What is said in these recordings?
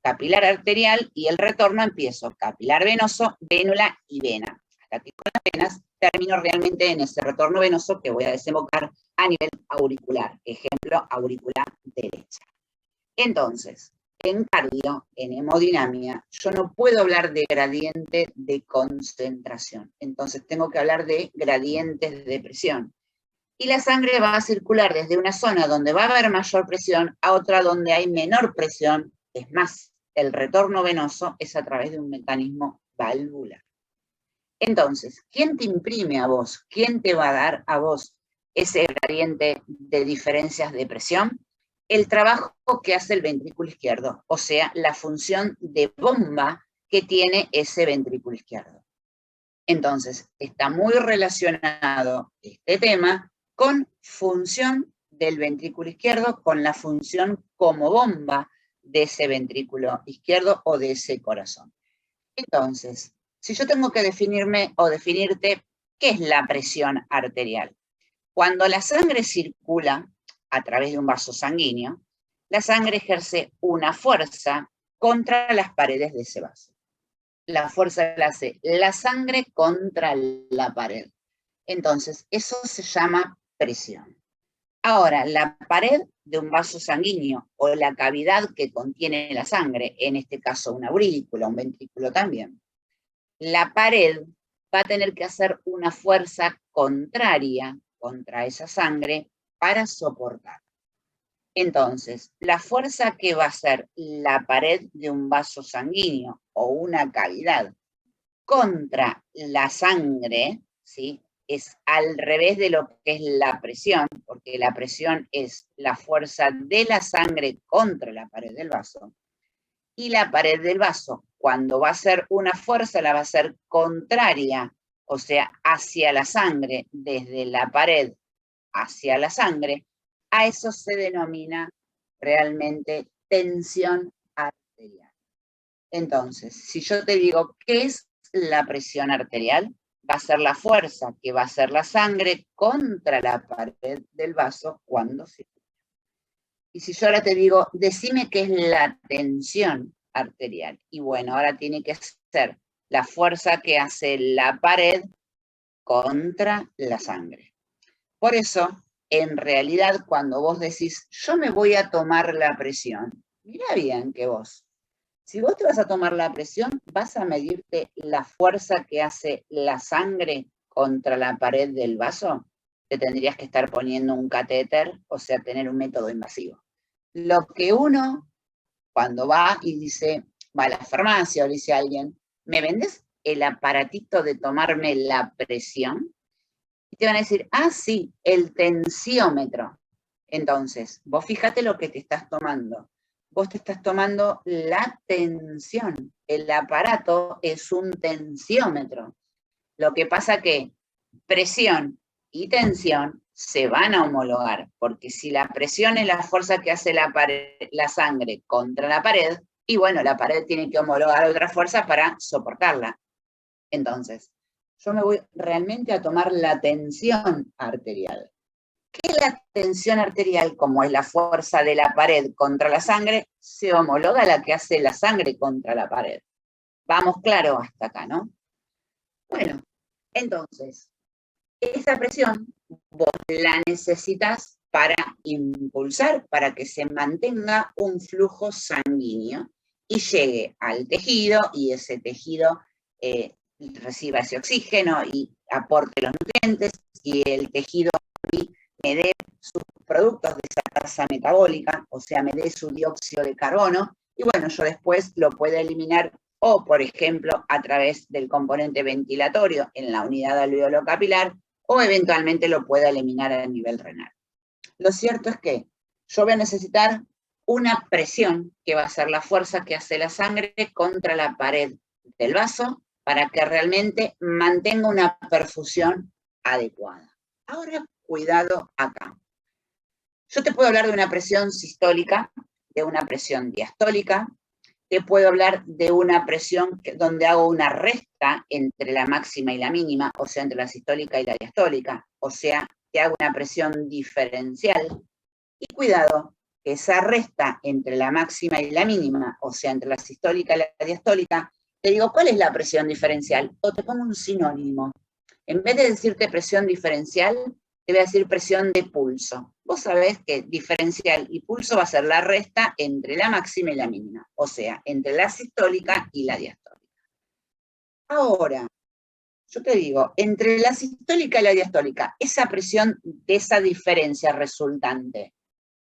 capilar arterial, y el retorno empiezo capilar venoso, vénula y vena. Hasta que con las venas termino realmente en ese retorno venoso que voy a desembocar a nivel auricular. Ejemplo, auricular derecha. Entonces, en cardio, en hemodinamia, yo no puedo hablar de gradiente de concentración. Entonces tengo que hablar de gradientes de presión. Y la sangre va a circular desde una zona donde va a haber mayor presión a otra donde hay menor presión. Es más, el retorno venoso es a través de un mecanismo valvular. Entonces, ¿quién te imprime a vos? ¿Quién te va a dar a vos ese gradiente de diferencias de presión? El trabajo que hace el ventrículo izquierdo, o sea, la función de bomba que tiene ese ventrículo izquierdo. Entonces, está muy relacionado este tema con función del ventrículo izquierdo, con la función como bomba de ese ventrículo izquierdo o de ese corazón. Entonces, si yo tengo que definirme o definirte, ¿qué es la presión arterial? Cuando la sangre circula a través de un vaso sanguíneo, la sangre ejerce una fuerza contra las paredes de ese vaso. La fuerza la hace la sangre contra la pared. Entonces, eso se llama presión. Ahora, la pared de un vaso sanguíneo o la cavidad que contiene la sangre, en este caso una aurícula, un ventrículo también, la pared va a tener que hacer una fuerza contraria contra esa sangre para soportar. Entonces, la fuerza que va a hacer la pared de un vaso sanguíneo o una cavidad contra la sangre, ¿sí?, es al revés de lo que es la presión, porque la presión es la fuerza de la sangre contra la pared del vaso. Y la pared del vaso, cuando va a hacer una fuerza, la va a hacer contraria, o sea, hacia la sangre, desde la pared hacia la sangre. A eso se denomina realmente tensión arterial. Entonces, si yo te digo, ¿qué es la presión arterial? Va a ser la fuerza que va a hacer la sangre contra la pared del vaso cuando circula. Y si yo ahora te digo, decime qué es la tensión arterial. Y bueno, ahora tiene que ser la fuerza que hace la pared contra la sangre. Por eso, en realidad, cuando vos decís, yo me voy a tomar la presión, mirá bien que vos, si vos te vas a tomar la presión, vas a medirte la fuerza que hace la sangre contra la pared del vaso, te tendrías que estar poniendo un catéter, o sea, tener un método invasivo. Lo que uno, cuando va y dice, va a la farmacia o le dice a alguien, ¿me vendes el aparatito de tomarme la presión? Y te van a decir, ah, sí, el tensiómetro. Entonces, vos fíjate lo que te estás tomando. Vos te estás tomando la tensión. El aparato es un tensiómetro. Lo que pasa que presión y tensión se van a homologar, porque si la presión es la fuerza que hace la sangre contra la pared, y bueno, la pared tiene que homologar otra fuerza para soportarla. Entonces, yo me voy realmente a tomar la tensión arterial. ¿Qué es la tensión arterial? Como es la fuerza de la pared contra la sangre, se homologa a la que hace la sangre contra la pared. Vamos claro hasta acá, ¿no? Bueno, entonces, esa presión vos la necesitas para impulsar, para que se mantenga un flujo sanguíneo y llegue al tejido y ese tejido reciba ese oxígeno y aporte los nutrientes y el tejido me dé sus productos de esa tasa metabólica, o sea, me dé su dióxido de carbono, y bueno, yo después lo puedo eliminar o, por ejemplo, a través del componente ventilatorio en la unidad alveolo capilar, o eventualmente lo puedo eliminar a nivel renal. Lo cierto es que yo voy a necesitar una presión que va a ser la fuerza que hace la sangre contra la pared del vaso para que realmente mantenga una perfusión adecuada. Ahora, cuidado acá. Yo te puedo hablar de una presión sistólica, de una presión diastólica, te puedo hablar de una presión donde hago una resta entre la máxima y la mínima, o sea, entre la sistólica y la diastólica, o sea, que hago una presión diferencial. Y cuidado, que esa resta entre la máxima y la mínima, o sea, entre la sistólica y la diastólica, te digo, ¿cuál es la presión diferencial? O te pongo un sinónimo. En vez de decirte presión diferencial, te voy a decir presión de pulso. Vos sabés que diferencial y pulso va a ser la resta entre la máxima y la mínima, o sea, entre la sistólica y la diastólica. Ahora, yo te digo, entre la sistólica y la diastólica, esa presión de esa diferencia resultante,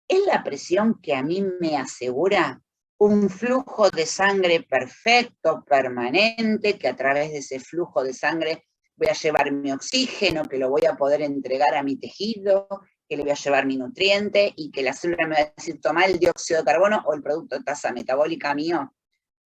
¿es la presión que a mí me asegura un flujo de sangre perfecto, permanente, que a través de ese flujo de sangre voy a llevar mi oxígeno, que lo voy a poder entregar a mi tejido, que le voy a llevar mi nutriente y que la célula me va a decir, toma el dióxido de carbono o el producto de tasa metabólica mío?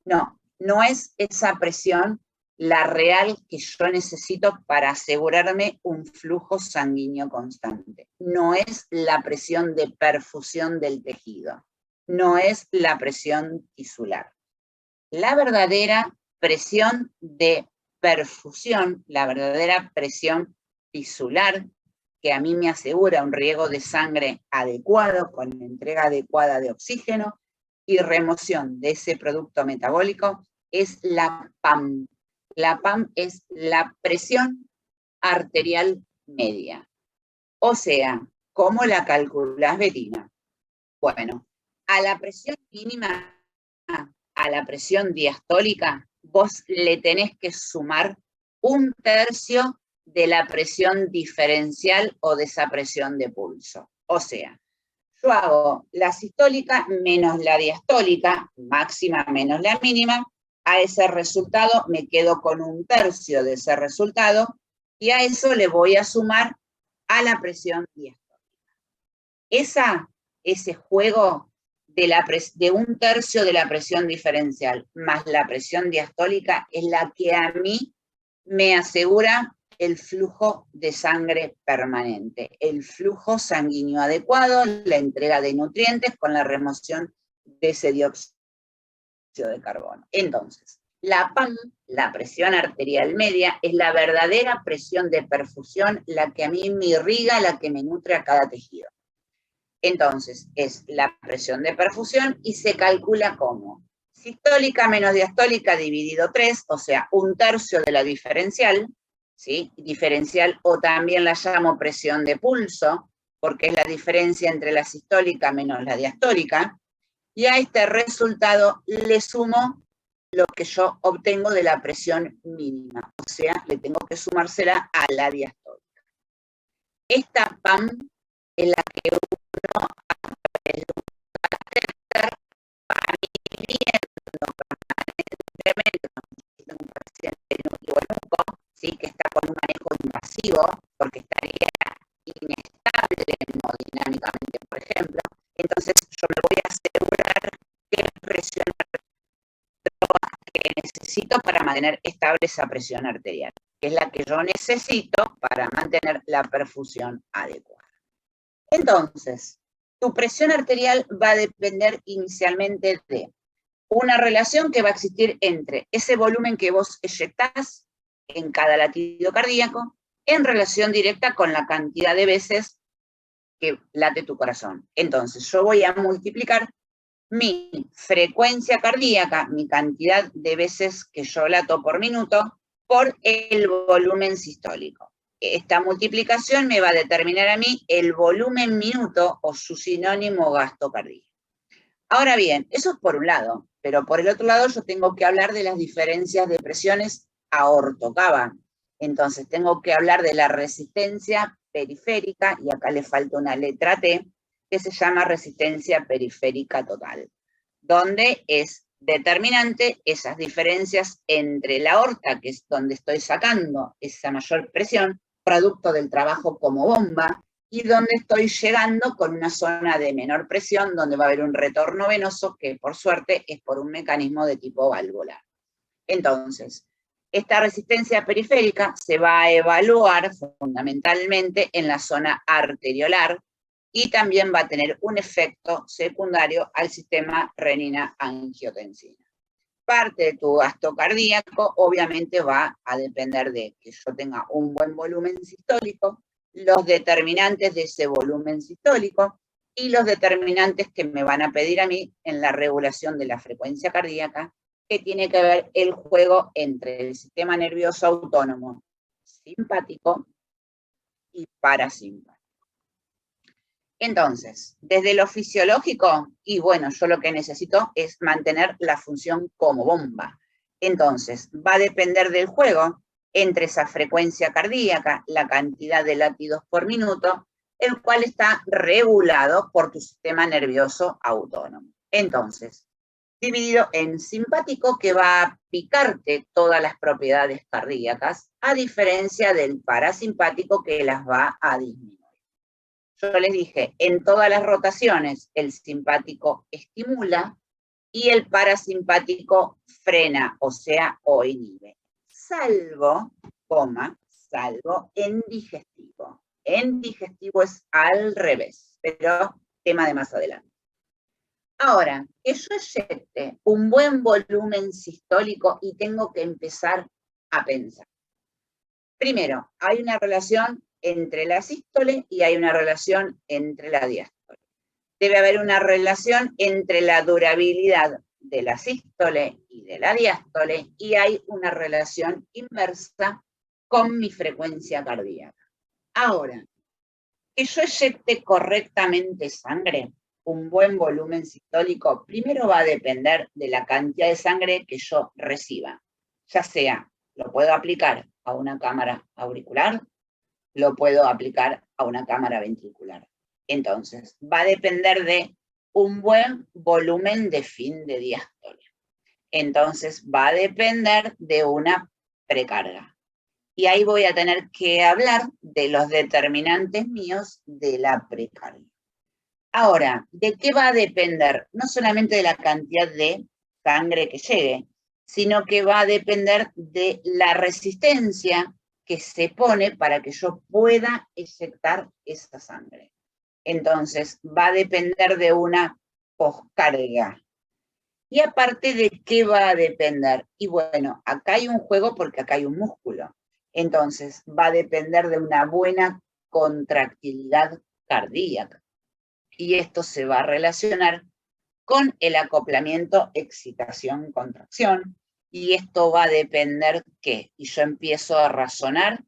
No, no es esa presión la real que yo necesito para asegurarme un flujo sanguíneo constante. No es la presión de perfusión del tejido, no es la presión tisular. La verdadera presión de perfusión, la verdadera presión tisular, que a mí me asegura un riego de sangre adecuado, con entrega adecuada de oxígeno y remoción de ese producto metabólico, es la PAM. La PAM es la presión arterial media. O sea, ¿cómo la calculás, Betina? Bueno, a la presión mínima, a la presión diastólica, vos le tenés que sumar 1/3 de la presión diferencial o de esa presión de pulso. O sea, yo hago la sistólica menos la diastólica, máxima menos la mínima, a ese resultado me quedo con 1/3 de ese resultado, y a eso le voy a sumar a la presión diastólica. Ese juego de 1/3 de la presión diferencial más la presión diastólica es la que a mí me asegura el flujo de sangre permanente, el flujo sanguíneo adecuado, la entrega de nutrientes con la remoción de ese dióxido de carbono. Entonces, la PAM, la presión arterial media, es la verdadera presión de perfusión, la que a mí me irriga, la que me nutre a cada tejido. Entonces, es la presión de perfusión y se calcula como sistólica menos diastólica dividido 3, o sea, 1/3 de la diferencial, ¿sí? Diferencial, o también la llamo presión de pulso, porque es la diferencia entre la sistólica menos la diastólica, y a este resultado le sumo lo que yo obtengo de la presión mínima, o sea, le tengo que sumársela a la diastólica. Esta PAM es la que uno va midiendo permanentemente con un paciente nucleo, ¿sí? Que está con un manejo invasivo, porque estaría inestable hemodinámicamente, por ejemplo. Entonces yo me voy a asegurar qué presión que necesito para mantener estable esa presión arterial, que es la que yo necesito para mantener la perfusión adecuada. Entonces, tu presión arterial va a depender inicialmente de una relación que va a existir entre ese volumen que vos eyectás en cada latido cardíaco en relación directa con la cantidad de veces que late tu corazón. Entonces, yo voy a multiplicar mi frecuencia cardíaca, mi cantidad de veces que yo lato por minuto, por el volumen sistólico. Esta multiplicación me va a determinar a mí el volumen minuto o su sinónimo gasto cardíaco. Ahora bien, eso es por un lado, pero por el otro lado yo tengo que hablar de las diferencias de presiones aorto-cava. Entonces tengo que hablar de la resistencia periférica, y acá le falta una letra T, que se llama resistencia periférica total, donde es determinante esas diferencias entre la aorta, que es donde estoy sacando esa mayor presión, producto del trabajo como bomba, y donde estoy llegando con una zona de menor presión, donde va a haber un retorno venoso, que por suerte es por un mecanismo de tipo valvular. Entonces, esta resistencia periférica se va a evaluar fundamentalmente en la zona arteriolar, y también va a tener un efecto secundario al sistema renina-angiotensina. Parte de tu gasto cardíaco obviamente va a depender de que yo tenga un buen volumen sistólico, los determinantes de ese volumen sistólico, y los determinantes que me van a pedir a mí en la regulación de la frecuencia cardíaca, que tiene que ver el juego entre el sistema nervioso autónomo simpático y parasimpático. Entonces, desde lo fisiológico, y bueno, yo lo que necesito es mantener la función como bomba. Entonces, va a depender del juego entre esa frecuencia cardíaca, la cantidad de latidos por minuto, el cual está regulado por tu sistema nervioso autónomo. Entonces, dividido en simpático, que va a picarte todas las propiedades cardíacas, a diferencia del parasimpático, que las va a disminuir. Yo les dije, en todas las rotaciones, el simpático estimula y el parasimpático frena, o inhibe. Salvo en digestivo. En digestivo es al revés, pero tema de más adelante. Ahora, que yo eyecte un buen volumen sistólico y tengo que empezar a pensar. Primero, hay una relación entre la sístole y hay una relación entre la diástole. Debe haber una relación entre la durabilidad de la sístole y de la diástole, y hay una relación inversa con mi frecuencia cardíaca. Ahora, que yo eyecte correctamente sangre, un buen volumen sistólico, primero va a depender de la cantidad de sangre que yo reciba. Ya sea, lo puedo aplicar a una cámara auricular, lo puedo aplicar a una cámara ventricular. Entonces, va a depender de un buen volumen de fin de diástole. Entonces, va a depender de una precarga. Y ahí voy a tener que hablar de los determinantes míos de la precarga. Ahora, ¿de qué va a depender? No solamente de la cantidad de sangre que llegue, sino que va a depender de la resistencia que se pone para que yo pueda eyectar esa sangre. Entonces, va a depender de una poscarga. Y aparte, ¿de qué va a depender? Y bueno, acá hay un juego porque acá hay un músculo. Entonces, va a depender de una buena contractilidad cardíaca. Y esto se va a relacionar con el acoplamiento excitación-contracción, y esto va a depender ¿qué? Y yo empiezo a razonar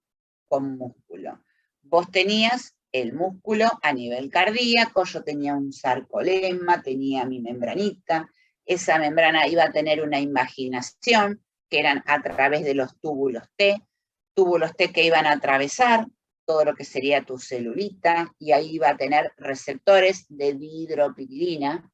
con músculo. Vos tenías el músculo a nivel cardíaco, yo tenía un sarcolemma, tenía mi membranita, esa membrana iba a tener una imaginación, que eran a través de los túbulos T que iban a atravesar todo lo que sería tu celulita, y ahí va a tener receptores de dihidropiridina,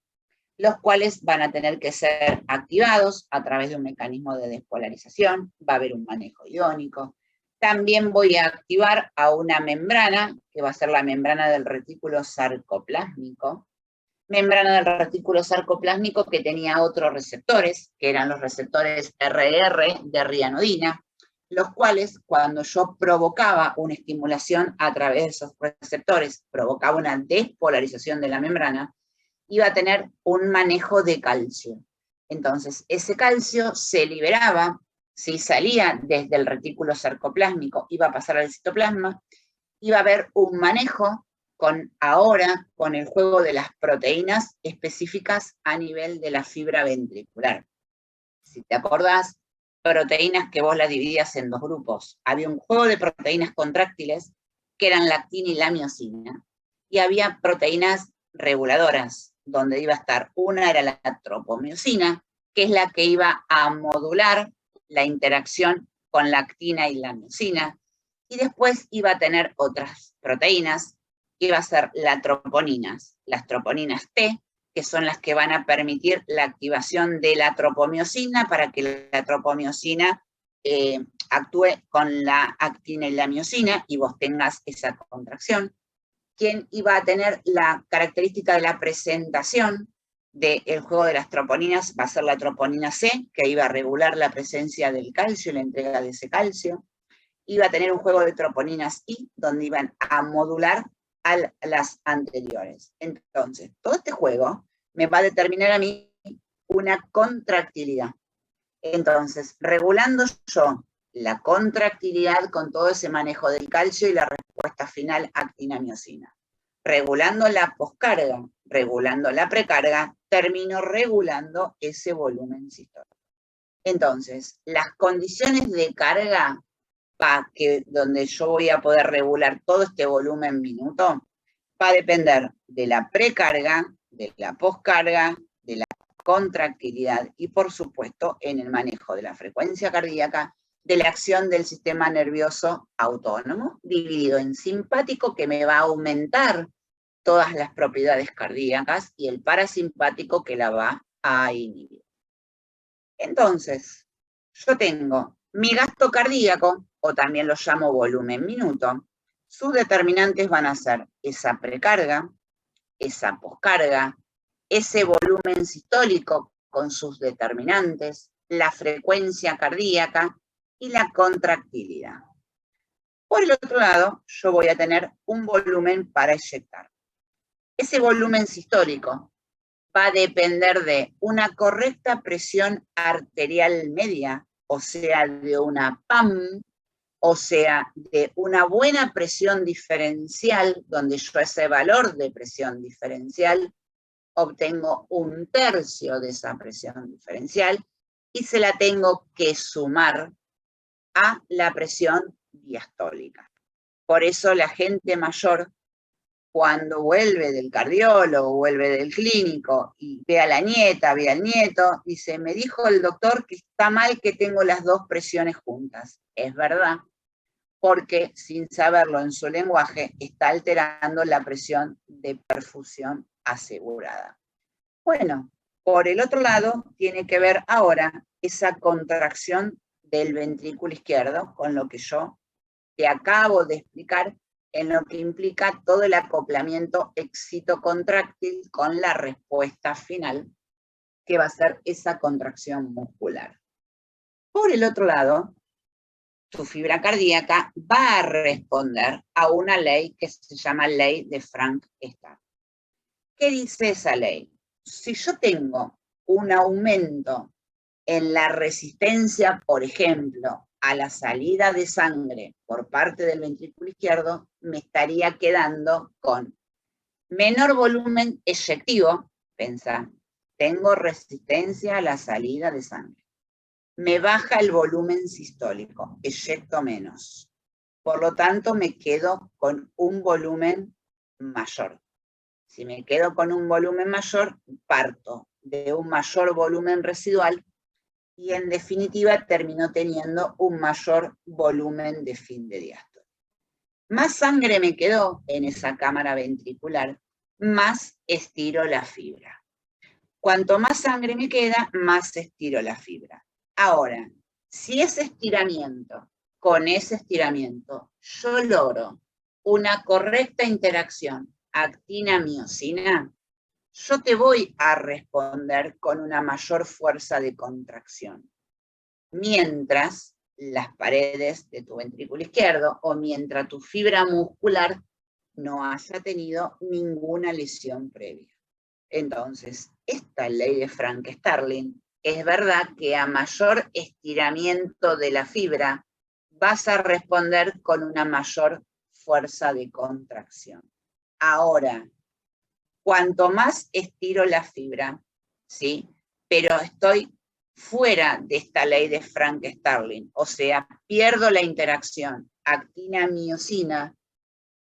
los cuales van a tener que ser activados a través de un mecanismo de despolarización, va a haber un manejo iónico. También voy a activar a una membrana, que va a ser la membrana del retículo sarcoplásmico, que tenía otros receptores, que eran los receptores RR de rianodina, los cuales, cuando yo provocaba una estimulación a través de esos receptores, provocaba una despolarización de la membrana, iba a tener un manejo de calcio. Entonces, ese calcio se liberaba, si salía desde el retículo sarcoplásmico, iba a pasar al citoplasma, iba a haber un manejo con el juego de las proteínas específicas a nivel de la fibra ventricular. Si te acordás, proteínas que vos las dividías en dos grupos. Había un juego de proteínas contráctiles, que eran la actina y la miosina, y había proteínas reguladoras, donde iba a estar, una era la tropomiosina, que es la que iba a modular la interacción con la actina y la miosina, y después iba a tener otras proteínas, que iba a ser las troponinas T, que son las que van a permitir la activación de la tropomiosina para que la tropomiosina actúe con la actina y la miosina y vos tengas esa contracción. ¿Quién iba a tener la característica de la presentación del juego de las troponinas? Va a ser la troponina C, que iba a regular la presencia del calcio y la entrega de ese calcio. Iba a tener un juego de troponinas I, donde iban a modular a las anteriores. Entonces, todo este juego me va a determinar a mí una contractilidad. Entonces, regulando yo la contractilidad con todo ese manejo del calcio y la respuesta final actina-miosina. Regulando la poscarga, regulando la precarga, termino regulando ese volumen sistólico. Entonces, las condiciones de carga donde yo voy a poder regular todo este volumen minuto, va a depender de la precarga, de la poscarga, de la contractilidad y, por supuesto, en el manejo de la frecuencia cardíaca, de la acción del sistema nervioso autónomo, dividido en simpático, que me va a aumentar todas las propiedades cardíacas, y el parasimpático, que la va a inhibir. Entonces, yo tengo mi gasto cardíaco, o también lo llamo volumen minuto. Sus determinantes van a ser esa precarga, esa poscarga, ese volumen sistólico con sus determinantes, la frecuencia cardíaca y la contractilidad. Por el otro lado, yo voy a tener un volumen para eyectar. Ese volumen sistólico va a depender de una correcta presión arterial media, o sea, de una PAM, o sea, de una buena presión diferencial, donde yo ese valor de presión diferencial obtengo 1/3 de esa presión diferencial y se la tengo que sumar a la presión diastólica. Por eso la gente mayor, cuando vuelve del cardiólogo, vuelve del clínico y ve a la nieta, ve al nieto, dice, me dijo el doctor que está mal que tengo las dos presiones juntas. Es verdad, porque sin saberlo en su lenguaje está alterando la presión de perfusión asegurada. Bueno, por el otro lado tiene que ver ahora esa contracción del ventrículo izquierdo con lo que yo te acabo de explicar, en lo que implica todo el acoplamiento excitocontráctil con la respuesta final, que va a ser esa contracción muscular. Por el otro lado, tu fibra cardíaca va a responder a una ley que se llama ley de Frank-Starling. ¿Qué dice esa ley? Si yo tengo un aumento en la resistencia, por ejemplo, a la salida de sangre por parte del ventrículo izquierdo, me estaría quedando con menor volumen eyectivo. Pensá, tengo resistencia a la salida de sangre. Me baja el volumen sistólico, eyecto menos. Por lo tanto, me quedo con un volumen mayor. Si me quedo con un volumen mayor, parto de un mayor volumen residual y en definitiva termino teniendo un mayor volumen de fin de diástole. Más sangre me quedó en esa cámara ventricular, más estiro la fibra. Cuanto más sangre me queda, más estiro la fibra. Ahora, si ese estiramiento, con ese estiramiento, yo logro una correcta interacción actina-miosina, yo te voy a responder con una mayor fuerza de contracción. Mientras las paredes de tu ventrículo izquierdo o mientras tu fibra muscular no haya tenido ninguna lesión previa. Entonces, esta ley de Frank-Starling, es verdad que a mayor estiramiento de la fibra vas a responder con una mayor fuerza de contracción. Ahora, cuanto más estiro la fibra, ¿sí? Pero estoy fuera de esta ley de Frank-Starling, o sea, pierdo la interacción actina-miosina,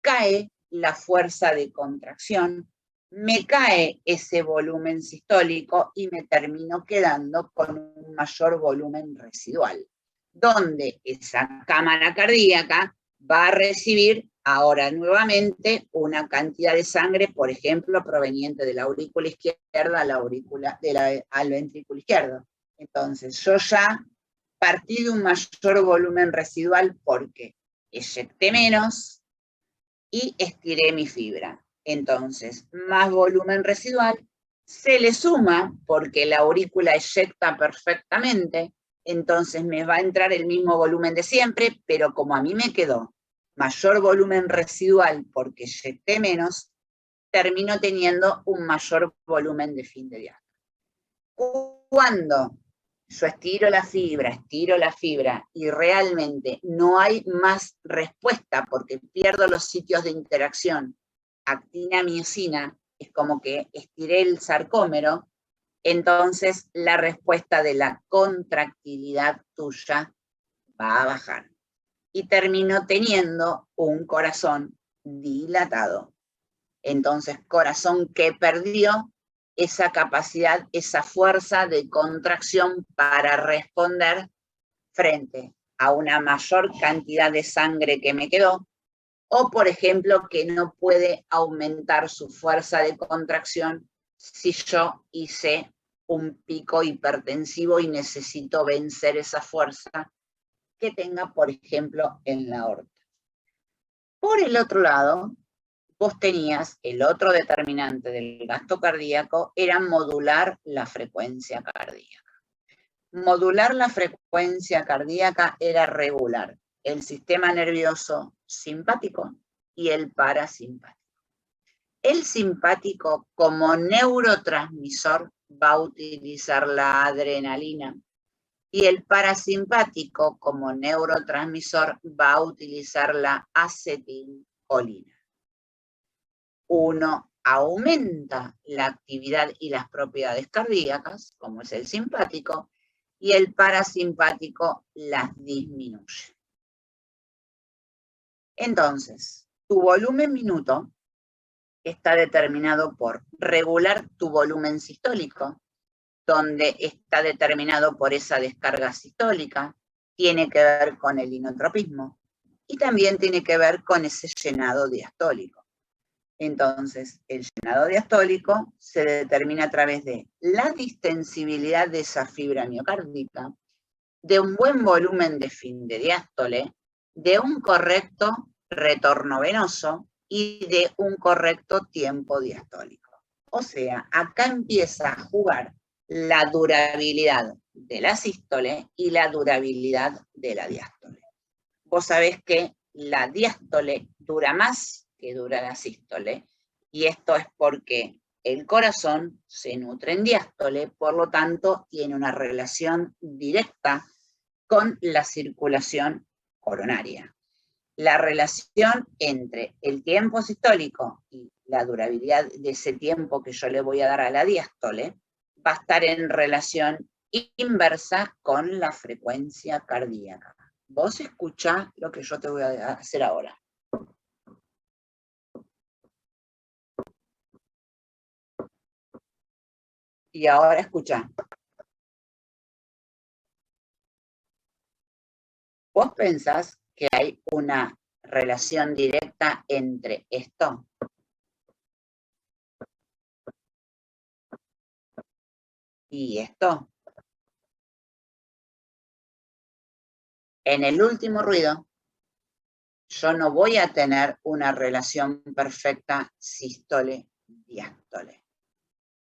cae la fuerza de contracción, me cae ese volumen sistólico y me termino quedando con un mayor volumen residual, donde esa cámara cardíaca va a recibir ahora nuevamente una cantidad de sangre, por ejemplo, proveniente de la aurícula izquierda al ventrículo izquierdo. Entonces, yo ya partí de un mayor volumen residual porque eyecté menos y estiré mi fibra. Entonces, más volumen residual, se le suma porque la aurícula eyecta perfectamente, entonces me va a entrar el mismo volumen de siempre, pero como a mí me quedó mayor volumen residual porque eyecté menos, termino teniendo un mayor volumen de fin de diástole. Cuando yo estiro la fibra y realmente no hay más respuesta porque pierdo los sitios de interacción actina-miosina, es como que estiré el sarcómero, entonces la respuesta de la contractilidad tuya va a bajar. Y termino teniendo un corazón dilatado. Entonces, corazón que perdió esa capacidad, esa fuerza de contracción para responder frente a una mayor cantidad de sangre que me quedó, o por ejemplo, que no puede aumentar su fuerza de contracción si yo hice un pico hipertensivo y necesito vencer esa fuerza que tenga, por ejemplo, en la aorta. Por el otro lado, vos tenías el otro determinante del gasto cardíaco, era modular la frecuencia cardíaca. Modular la frecuencia cardíaca era regular el sistema nervioso simpático y el parasimpático. El simpático, como neurotransmisor, va a utilizar la adrenalina y el parasimpático, como neurotransmisor, va a utilizar la acetilcolina. Uno aumenta la actividad y las propiedades cardíacas, como es el simpático, y el parasimpático las disminuye. Entonces, tu volumen minuto está determinado por regular tu volumen sistólico, donde está determinado por esa descarga sistólica, tiene que ver con el inotropismo y también tiene que ver con ese llenado diastólico. Entonces, el llenado diastólico se determina a través de la distensibilidad de esa fibra miocárdica, de un buen volumen de fin de diástole, de un correcto retorno venoso y de un correcto tiempo diastólico. O sea, acá empieza a jugar la durabilidad de la sístole y la durabilidad de la diástole. Vos sabés que la diástole dura más que dura la sístole, y esto es porque el corazón se nutre en diástole, por lo tanto tiene una relación directa con la circulación coronaria. La relación entre el tiempo sistólico y la durabilidad de ese tiempo que yo le voy a dar a la diástole va a estar en relación inversa con la frecuencia cardíaca. Vos escuchá lo que yo te voy a hacer ahora. Y ahora escuchá. ¿Vos pensás que hay una relación directa entre esto y esto? En el último ruido, yo no voy a tener una relación perfecta sístole-diástole.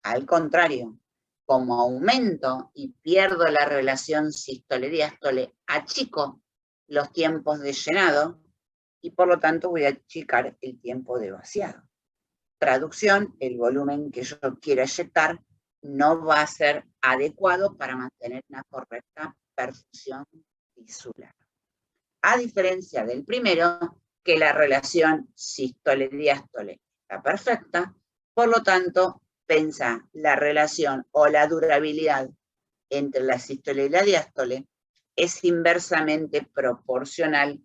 Al contrario, como aumento y pierdo la relación sístole-diástole, achico los tiempos de llenado y por lo tanto voy a achicar el tiempo de vaciado. Traducción, el volumen que yo quiera eyectar no va a ser adecuado para mantener una correcta perfusión tisular. A diferencia del primero, que la relación sístole-diástole está perfecta, por lo tanto, pensá la relación o la durabilidad entre la sístole y la diástole es inversamente proporcional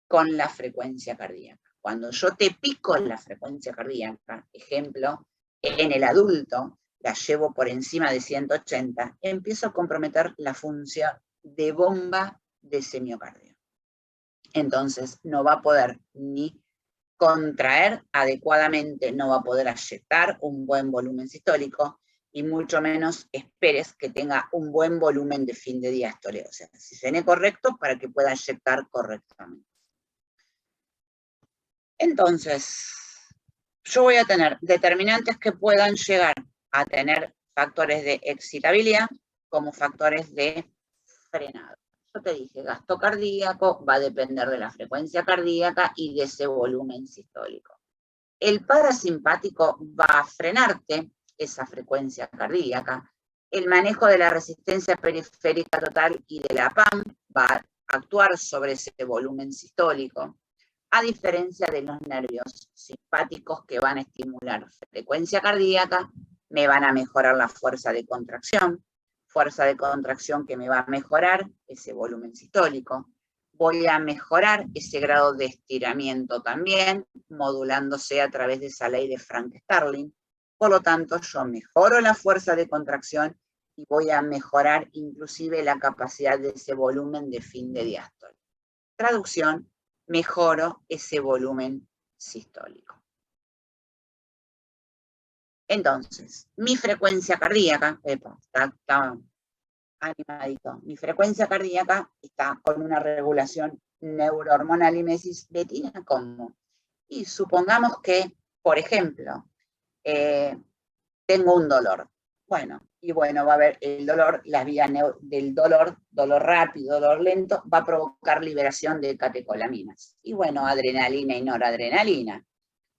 con la frecuencia cardíaca. Cuando yo te pico la frecuencia cardíaca, ejemplo, en el adulto, la llevo por encima de 180, empiezo a comprometer la función de bomba de ese miocardio. Entonces no va a poder ni contraer adecuadamente, no va a poder eyectar un buen volumen sistólico y mucho menos esperes que tenga un buen volumen de fin de diástole, o sea, si suene correcto para que pueda eyectar correctamente. Entonces, yo voy a tener determinantes que puedan llegar a tener factores de excitabilidad como factores de frenado. Yo te dije, gasto cardíaco va a depender de la frecuencia cardíaca y de ese volumen sistólico. El parasimpático va a frenarte esa frecuencia cardíaca. El manejo de la resistencia periférica total y de la PAM va a actuar sobre ese volumen sistólico. a diferencia de los nervios simpáticos que van a estimular frecuencia cardíaca, me van a mejorar la fuerza de contracción que me va a mejorar ese volumen sistólico. Voy a mejorar ese grado de estiramiento también, modulándose a través de esa ley de Frank-Starling. Por lo tanto, yo mejoro la fuerza de contracción y voy a mejorar inclusive la capacidad de ese volumen de fin de diástole. Traducción, mejoro ese volumen sistólico. Entonces, mi frecuencia cardíaca, está animadito, mi frecuencia cardíaca está con una regulación neurohormonal y me decís, Betina, ¿cómo? Y supongamos que, por ejemplo, tengo un dolor. Bueno, va a haber el dolor, las vías del dolor rápido, dolor lento, va a provocar liberación de catecolaminas. Y bueno, adrenalina y noradrenalina.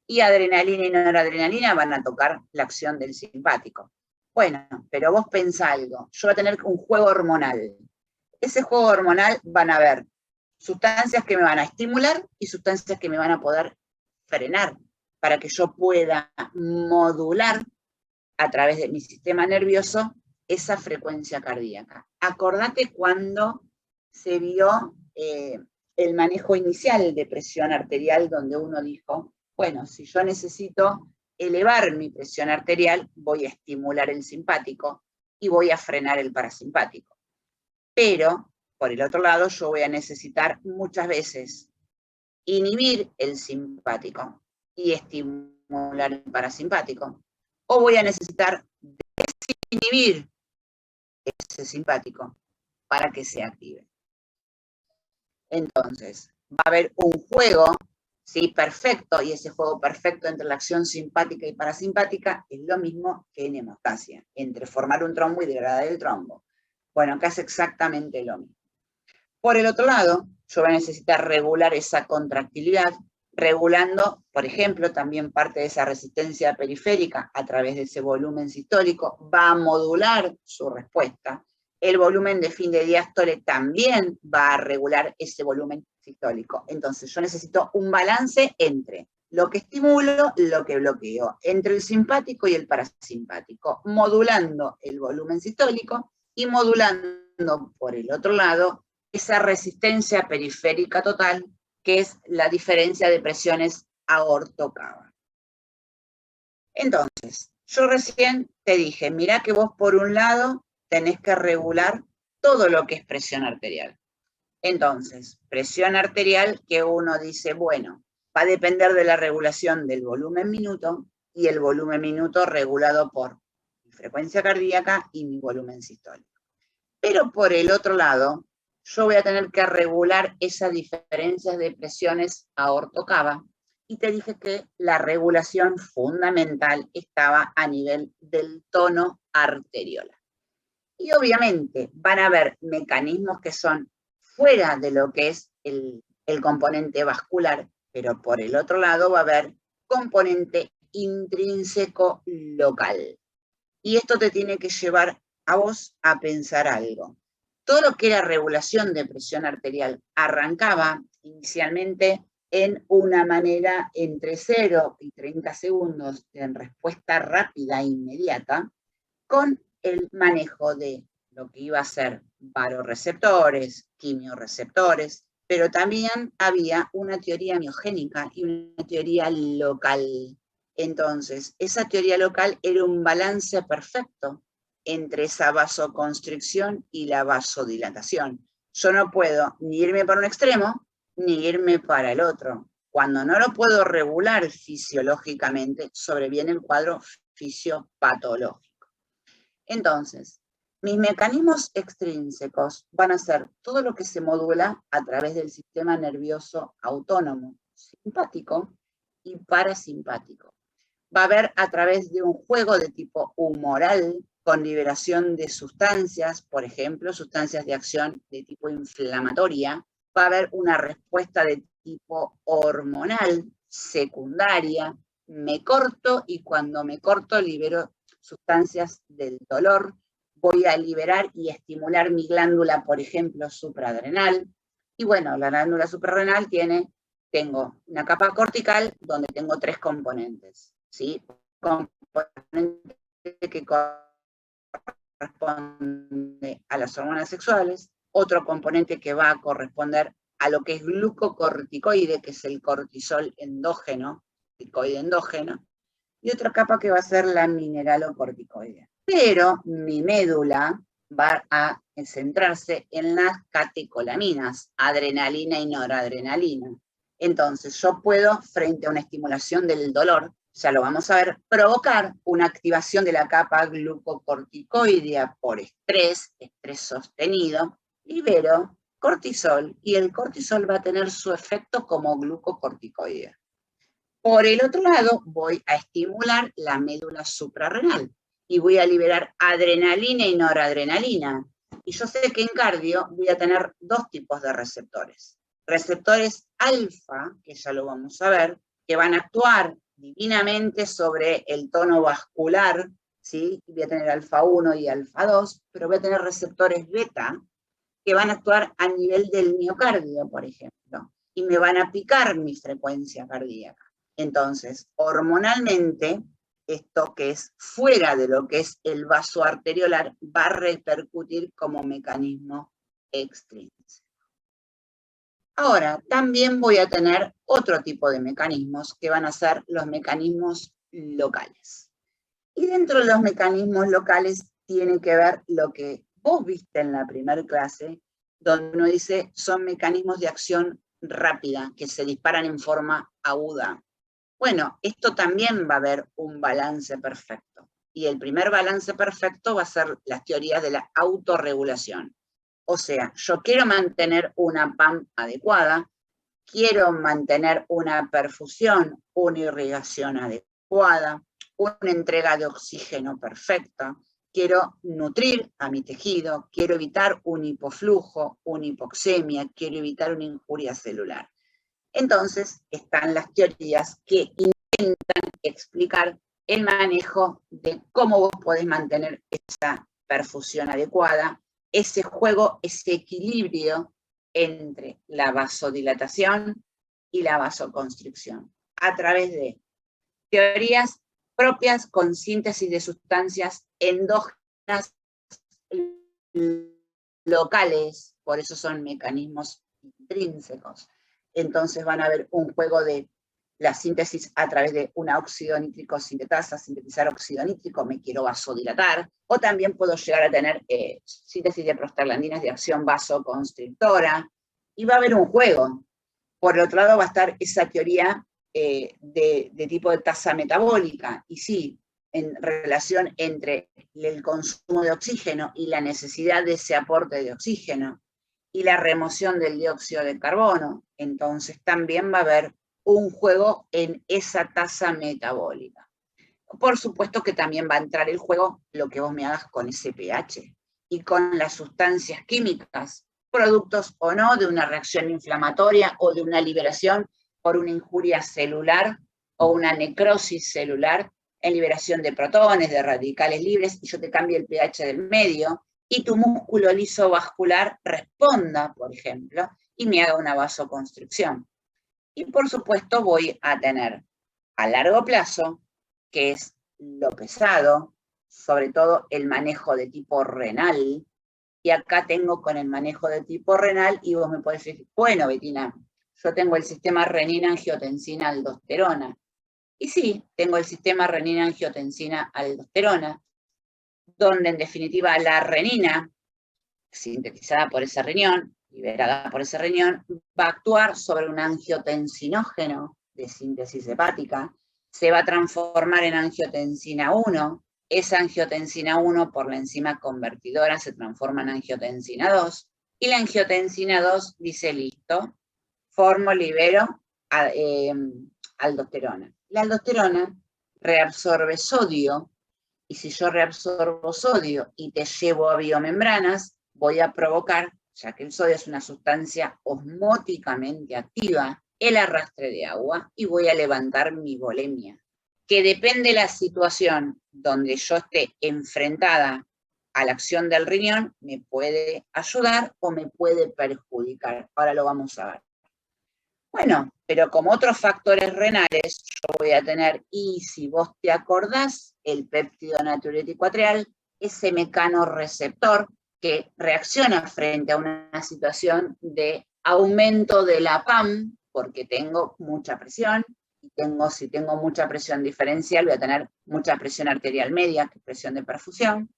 Y adrenalina y noradrenalina van a tocar la acción del simpático. Bueno, pero vos pensá algo, yo voy a tener un juego hormonal. Ese juego hormonal van a haber sustancias que me van a estimular y sustancias que me van a poder frenar para que yo pueda modular a través de mi sistema nervioso esa frecuencia cardíaca. Acordate cuando se vio el manejo inicial de presión arterial, donde uno dijo, bueno, si yo necesito elevar mi presión arterial, voy a estimular el simpático y voy a frenar el parasimpático. Pero, por el otro lado, yo voy a necesitar muchas veces inhibir el simpático y estimular el parasimpático. O voy a necesitar desinhibir ese simpático para que se active. Entonces, va a haber un juego, ¿sí? Perfecto, y ese juego perfecto entre la acción simpática y parasimpática es lo mismo que en hemostasia, entre formar un trombo y degradar el trombo. Bueno, acá es exactamente lo mismo. Por el otro lado, yo voy a necesitar regular esa contractilidad, regulando, por ejemplo, también parte de esa resistencia periférica a través de ese volumen sistólico, va a modular su respuesta. El volumen de fin de diástole también va a regular ese volumen sistólico. Entonces, yo necesito un balance entre lo que estimulo, lo que bloqueo, entre el simpático y el parasimpático, modulando el volumen sistólico y modulando, por el otro lado, esa resistencia periférica total, que es la diferencia de presiones aorto-cava. Entonces, yo recién te dije, mirá que vos por un lado tenés que regular todo lo que es presión arterial. Entonces, presión arterial que uno dice, bueno, va a depender de la regulación del volumen minuto y el volumen minuto regulado por mi frecuencia cardíaca y mi volumen sistólico. Pero por el otro lado, yo voy a tener que regular esas diferencias de presiones aorto-cava, y te dije que la regulación fundamental estaba a nivel del tono arteriolar. Y obviamente van a haber mecanismos que son fuera de lo que es el componente vascular, pero por el otro lado va a haber componente intrínseco local. Y esto te tiene que llevar a vos a pensar algo. Todo lo que era regulación de presión arterial arrancaba inicialmente en una manera entre 0 y 30 segundos en respuesta rápida e inmediata, con el manejo de lo que iba a ser varoreceptores, quimioreceptores, pero también había una teoría miogénica y una teoría local. Entonces, esa teoría local era un balance perfecto entre esa vasoconstricción y la vasodilatación. Yo no puedo ni irme para un extremo, ni irme para el otro. Cuando no lo puedo regular fisiológicamente, sobreviene el cuadro fisiopatológico. Entonces, mis mecanismos extrínsecos van a ser todo lo que se modula a través del sistema nervioso autónomo, simpático y parasimpático. Va a haber a través de un juego de tipo humoral, con liberación de sustancias, por ejemplo, sustancias de acción de tipo inflamatoria. Va a haber una respuesta de tipo hormonal, secundaria. Me corto y cuando me corto libero sustancias del dolor. Voy a liberar y estimular mi glándula, por ejemplo, suprarrenal. Y bueno, la glándula suprarrenal tiene tengo una capa cortical donde tengo 3 componentes, ¿sí? Componente que corresponde a las hormonas sexuales, otro componente que va a corresponder a lo que es glucocorticoide, que es el cortisol endógeno, corticoide endógeno, y otra capa que va a ser la mineralocorticoide. Pero mi médula va a centrarse en las catecolaminas, adrenalina y noradrenalina. Entonces yo puedo, frente a una estimulación del dolor, ya lo vamos a ver, provocar una activación de la capa glucocorticoidea por estrés sostenido, libero cortisol, y el cortisol va a tener su efecto como glucocorticoide. Por el otro lado, voy a estimular la médula suprarrenal y voy a liberar adrenalina y noradrenalina. Y yo sé que en cardio voy a tener 2 tipos de receptores. Receptores alfa, que ya lo vamos a ver, que van a actuar divinamente sobre el tono vascular, ¿sí? Voy a tener alfa 1 y alfa 2, pero voy a tener receptores beta que van a actuar a nivel del miocardio, por ejemplo, y me van a picar mi frecuencia cardíaca. Entonces, hormonalmente, esto que es fuera de lo que es el vaso arteriolar va a repercutir como mecanismo extrínseco. Ahora, también voy a tener otro tipo de mecanismos que van a ser los mecanismos locales. Y dentro de los mecanismos locales tiene que ver lo que vos viste en la primera clase, donde uno dice son mecanismos de acción rápida, que se disparan en forma aguda. Bueno, esto también va a haber un balance perfecto. Y el primer balance perfecto va a ser las teorías de la autorregulación. O sea, yo quiero mantener una PAM adecuada, quiero mantener una perfusión, una irrigación adecuada, una entrega de oxígeno perfecta, quiero nutrir a mi tejido, quiero evitar un hipoflujo, una hipoxemia, quiero evitar una injuria celular. Entonces están las teorías que intentan explicar el manejo de cómo vos podés mantener esa perfusión adecuada, ese juego, ese equilibrio entre la vasodilatación y la vasoconstricción, a través de teorías propias con síntesis de sustancias endógenas locales, por eso son mecanismos intrínsecos. Entonces van a haber un juego de la síntesis a través de una óxido nítrico sintetasa, sintetizar óxido nítrico, me quiero vasodilatar, o también puedo llegar a tener síntesis de prostaglandinas de acción vasoconstrictora, y va a haber un juego. Por el otro lado va a estar esa teoría de tipo de tasa metabólica, y sí, en relación entre el consumo de oxígeno y la necesidad de ese aporte de oxígeno, y la remoción del dióxido de carbono, entonces también va a haber un juego en esa tasa metabólica. Por supuesto que también va a entrar el juego lo que vos me hagas con ese pH y con las sustancias químicas, productos o no de una reacción inflamatoria o de una liberación por una injuria celular o una necrosis celular en liberación de protones, de radicales libres, y yo te cambio el pH del medio, y tu músculo liso vascular responda, por ejemplo, y me haga una vasoconstricción. Y por supuesto voy a tener a largo plazo, que es lo pesado, sobre todo el manejo de tipo renal, y acá tengo con el manejo de tipo renal, y vos me podés decir, bueno, Betina, yo tengo el sistema renina-angiotensina-aldosterona, y sí, tengo el sistema renina-angiotensina-aldosterona, donde en definitiva la renina, sintetizada por ese riñón, liberada por ese riñón, va a actuar sobre un angiotensinógeno de síntesis hepática, se va a transformar en angiotensina 1, esa angiotensina 1 por la enzima convertidora se transforma en angiotensina 2, y la angiotensina 2 dice listo, formo, libero aldosterona. La aldosterona reabsorbe sodio, y si yo reabsorbo sodio y te llevo a biomembranas, voy a provocar, ya que el sodio es una sustancia osmóticamente activa, el arrastre de agua, y voy a levantar mi volemia, que depende de la situación donde yo esté enfrentada a la acción del riñón, me puede ayudar o me puede perjudicar. Ahora lo vamos a ver. Bueno, pero como otros factores renales, yo voy a tener, y si vos te acordás, el péptido natriurético atrial, ese mecanorreceptor que reacciona frente a una situación de aumento de la PAM, porque tengo mucha presión, y si tengo mucha presión diferencial, voy a tener mucha presión arterial media, que es presión de perfusión.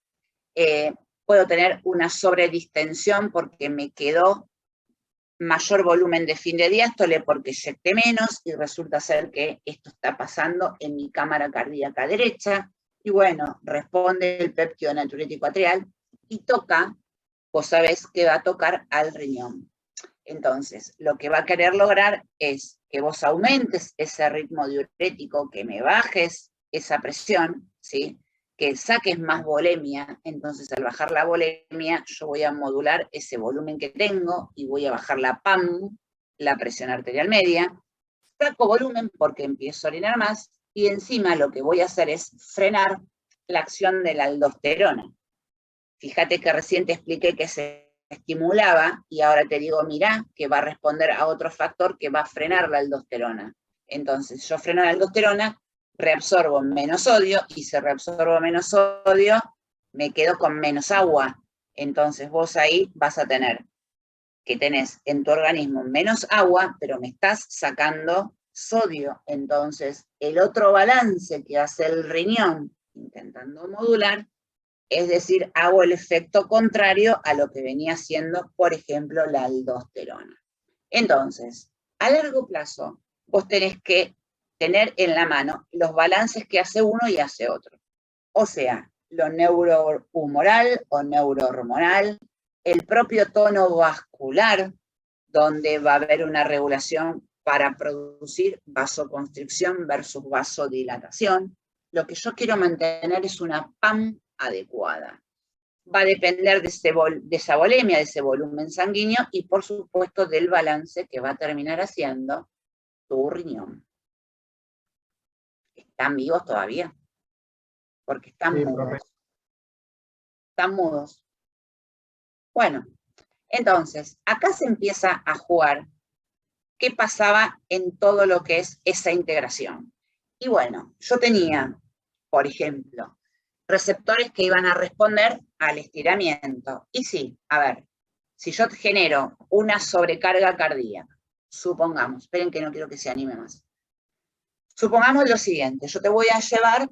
Puedo tener una sobredistensión porque me quedó mayor volumen de fin de diástole porque inyecté menos y resulta ser que esto está pasando en mi cámara cardíaca derecha y bueno, responde el péptido natriurético atrial y toca, vos sabés que va a tocar al riñón. Entonces, lo que va a querer lograr es que vos aumentes ese ritmo diurético, que me bajes esa presión, ¿sí? Que saques más volemia, entonces al bajar la volemia yo voy a modular ese volumen que tengo y voy a bajar la PAM, la presión arterial media, saco volumen porque empiezo a orinar más y encima lo que voy a hacer es frenar la acción de la aldosterona. Fíjate que recién te expliqué que se estimulaba y ahora te digo, mirá, que va a responder a otro factor que va a frenar la aldosterona. Entonces, yo freno la aldosterona, reabsorbo menos sodio y si reabsorbo menos sodio, me quedo con menos agua. Entonces, vos ahí vas a tener que tenés en tu organismo menos agua, pero me estás sacando sodio. Entonces, el otro balance que hace el riñón intentando modular, es decir, hago el efecto contrario a lo que venía haciendo, por ejemplo, la aldosterona. Entonces, a largo plazo, vos tenés que tener en la mano los balances que hace uno y hace otro. O sea, lo neurohumoral o neurohormonal, el propio tono vascular, donde va a haber una regulación para producir vasoconstricción versus vasodilatación. Lo que yo quiero mantener es una PAM adecuada. Va a depender de esa volemia, de ese volumen sanguíneo y por supuesto del balance que va a terminar haciendo tu riñón. ¿Están vivos todavía? Porque están Sí, mudos. profe. Están mudos. Bueno, entonces, acá se empieza a jugar qué pasaba en todo lo que es esa integración. Y bueno, yo tenía, por ejemplo, receptores que iban a responder al estiramiento. Y sí, a ver, si yo genero una sobrecarga cardíaca, supongamos, esperen que no quiero que se anime más. Supongamos lo siguiente, yo te voy a llevar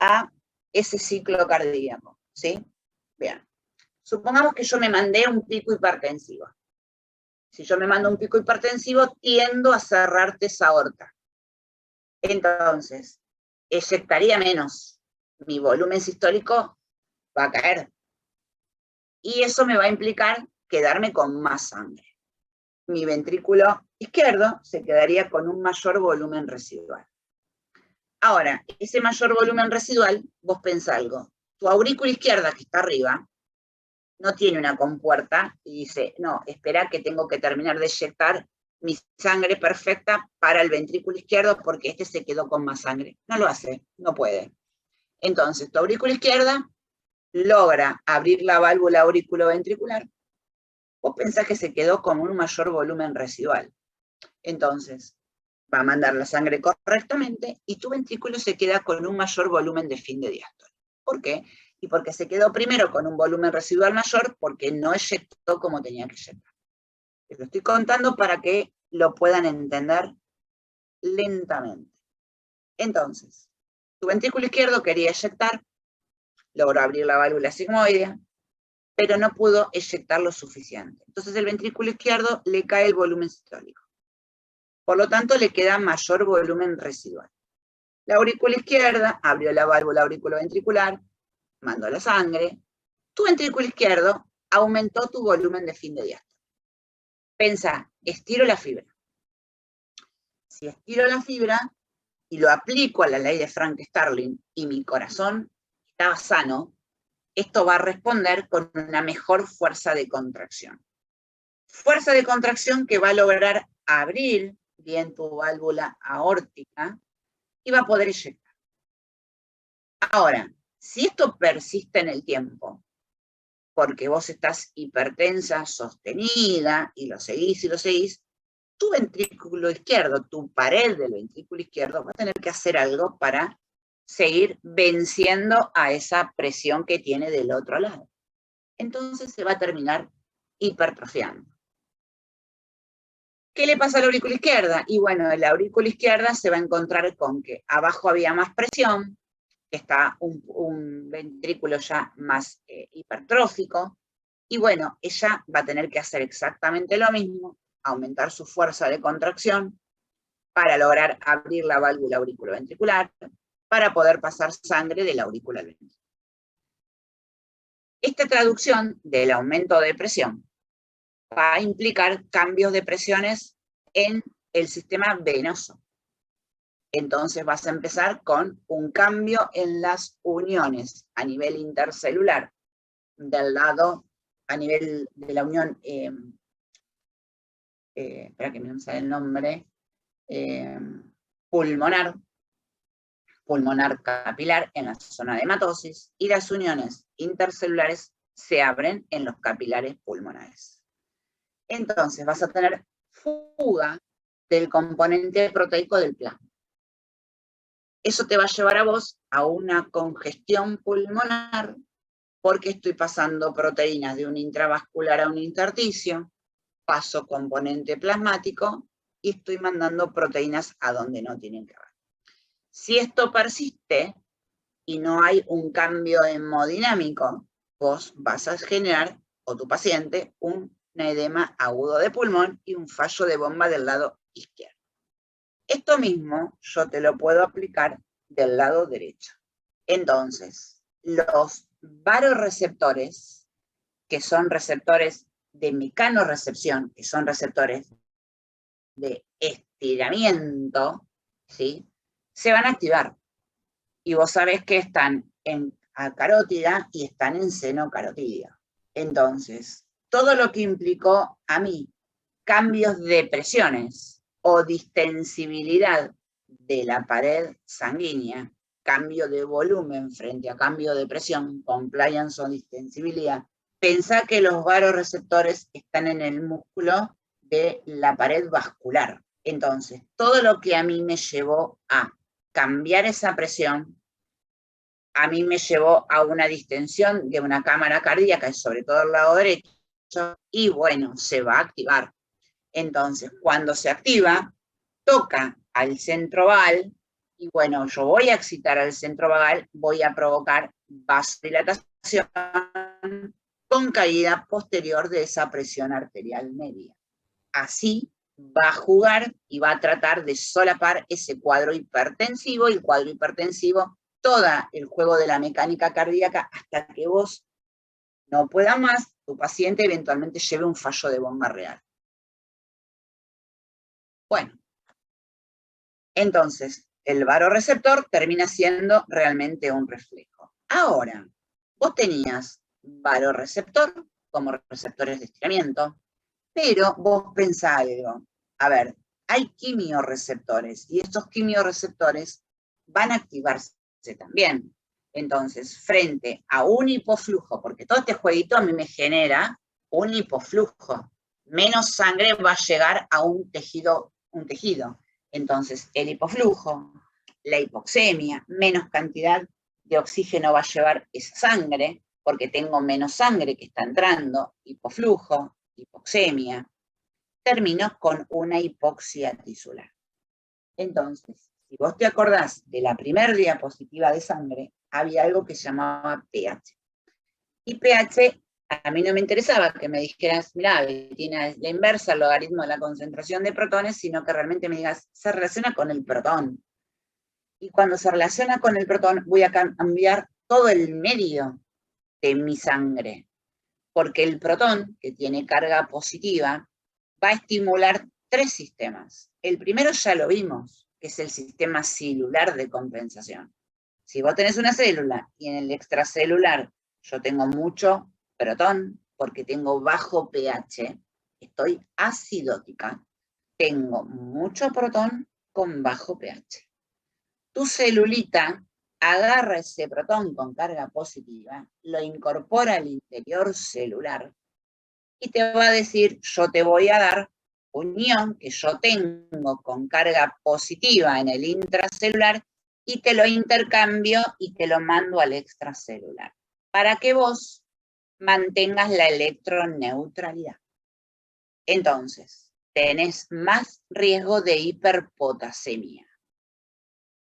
a ese ciclo cardíaco, ¿sí? Bien. Supongamos que yo me mandé un pico hipertensivo. Si yo me mando un pico hipertensivo, tiendo a cerrarte esa aorta. Entonces, eyectaría menos. Mi volumen sistólico va a caer. Y eso me va a implicar quedarme con más sangre. Mi ventrículo izquierdo se quedaría con un mayor volumen residual. Ahora, ese mayor volumen residual, vos pensá algo. Tu aurícula izquierda, que está arriba, no tiene una compuerta y dice, no, espera que tengo que terminar de eyectar mi sangre perfecta para el ventrículo izquierdo porque este se quedó con más sangre. No lo hace, no puede. Entonces, tu aurícula izquierda logra abrir la válvula auriculoventricular. Vos pensás que se quedó con un mayor volumen residual. Entonces, va a mandar la sangre correctamente y tu ventrículo se queda con un mayor volumen de fin de diástole. ¿Por qué? Y porque se quedó primero con un volumen residual mayor porque no eyectó como tenía que eyectar. Les lo estoy contando para que lo puedan entender lentamente. Entonces, tu ventrículo izquierdo quería eyectar, logró abrir la válvula sigmoidea, pero no pudo eyectar lo suficiente. Entonces el ventrículo izquierdo le cae el volumen sistólico. Por lo tanto, le queda mayor volumen residual. La aurícula izquierda abrió la válvula auriculoventricular, mandó la sangre. Tu ventrículo izquierdo aumentó tu volumen de fin de diástole. Pensá, estiro la fibra. Si estiro la fibra y lo aplico a la ley de Frank-Starling y mi corazón estaba sano, esto va a responder con una mejor fuerza de contracción. Fuerza de contracción que va a lograr abrir bien tu válvula aórtica y va a poder eyectar. Ahora, si esto persiste en el tiempo, porque vos estás hipertensa, sostenida, y lo seguís, tu ventrículo izquierdo, tu pared del ventrículo izquierdo, va a tener que hacer algo para seguir venciendo a esa presión que tiene del otro lado. Entonces se va a terminar hipertrofiando. ¿Qué le pasa a la aurícula izquierda? Y bueno, la aurícula izquierda se va a encontrar con que abajo había más presión, está un ventrículo ya más hipertrófico, y bueno, ella va a tener que hacer exactamente lo mismo, aumentar su fuerza de contracción para lograr abrir la válvula auriculoventricular, para poder pasar sangre de la aurícula al ventrículo. Esta traducción del aumento de presión va a implicar cambios de presiones en el sistema venoso. Entonces vas a empezar con un cambio en las uniones a nivel intercelular, del lado, a nivel de la unión, espera que me sale el nombre, pulmonar capilar en la zona de hematosis, y las uniones intercelulares se abren en los capilares pulmonares. Entonces vas a tener fuga del componente proteico del plasma. Eso te va a llevar a vos a una congestión pulmonar, porque estoy pasando proteínas de un intravascular a un intersticio, paso componente plasmático y estoy mandando proteínas a donde no tienen que ir. Si esto persiste y no hay un cambio hemodinámico, vos vas a generar, o tu paciente, un edema agudo de pulmón y un fallo de bomba del lado izquierdo. Esto mismo yo te lo puedo aplicar del lado derecho. Entonces, los varoreceptores, que son receptores de mecanorecepción, que son receptores de estiramiento, ¿sí?, se van a activar. Y vos sabés que están en carótida y están en seno carotidia. Entonces, todo lo que implicó a mí cambios de presiones o distensibilidad de la pared sanguínea, cambio de volumen frente a cambio de presión, compliance o distensibilidad, pensá que los varoreceptores están en el músculo de la pared vascular. Entonces, todo lo que a mí me llevó a cambiar esa presión, a mí me llevó a una distensión de una cámara cardíaca, sobre todo el lado derecho, y bueno, se va a activar. Entonces, cuando se activa, toca al centro vagal, y bueno, yo voy a excitar al centro vagal, voy a provocar vasodilatación con caída posterior de esa presión arterial media. Así va a jugar y va a tratar de solapar ese cuadro hipertensivo, y el cuadro hipertensivo, todo el juego de la mecánica cardíaca, hasta que vos no puedas más, tu paciente eventualmente lleve un fallo de bomba real. Bueno, entonces, el varoreceptor termina siendo realmente un reflejo. Ahora, vos tenías varoreceptor como receptores de estiramiento, pero vos pensá algo. A ver, hay quimiorreceptores, y estos quimiorreceptores van a activarse también. Entonces, frente a un hipoflujo, porque todo este jueguito a mí me genera un hipoflujo, menos sangre va a llegar a un tejido. Entonces, el hipoflujo, la hipoxemia, menos cantidad de oxígeno va a llevar esa sangre, porque tengo menos sangre que está entrando, hipoflujo, hipoxemia, termino con una hipoxia tisular. Entonces, si vos te acordás de la primera diapositiva de sangre, había algo que se llamaba pH. Y pH, a mí no me interesaba que me dijeras, mirá, tiene la inversa, el logaritmo de la concentración de protones, sino que realmente me digas, se relaciona con el protón. Y cuando se relaciona con el protón, voy a cambiar todo el medio de mi sangre, porque el protón, que tiene carga positiva, va a estimular 3 sistemas. El primero ya lo vimos, que es el sistema celular de compensación. Si vos tenés una célula y en el extracelular yo tengo mucho protón, porque tengo bajo pH, estoy acidótica, tengo mucho protón con bajo pH. Tu celulita agarra ese protón con carga positiva, lo incorpora al interior celular y te va a decir, yo te voy a dar un ion que yo tengo con carga positiva en el intracelular y te lo intercambio y te lo mando al extracelular, para que vos mantengas la electroneutralidad. Entonces, tenés más riesgo de hiperpotasemia.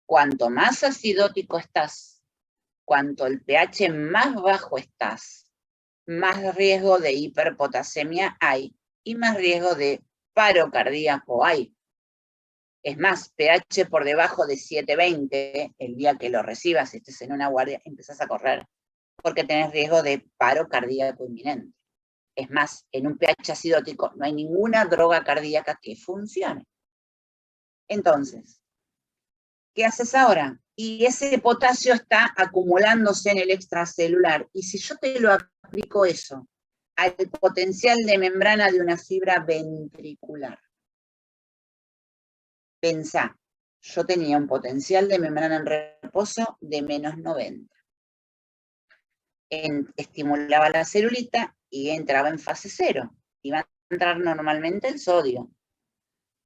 Cuanto más acidótico estás, cuanto el pH más bajo estás, más riesgo de hiperpotasemia hay y más riesgo de paro cardíaco hay. Es más, pH por debajo de 720, el día que lo recibas, si estés en una guardia, empezás a correr, porque tenés riesgo de paro cardíaco inminente. Es más, en un pH acidótico no hay ninguna droga cardíaca que funcione. Entonces, ¿qué haces ahora? Y ese potasio está acumulándose en el extracelular. Y si yo te lo aplico eso al potencial de membrana de una fibra ventricular, pensá, yo tenía un potencial de membrana en reposo de menos 90. Estimulaba la celulita y entraba en fase 0. Iba a entrar normalmente el sodio.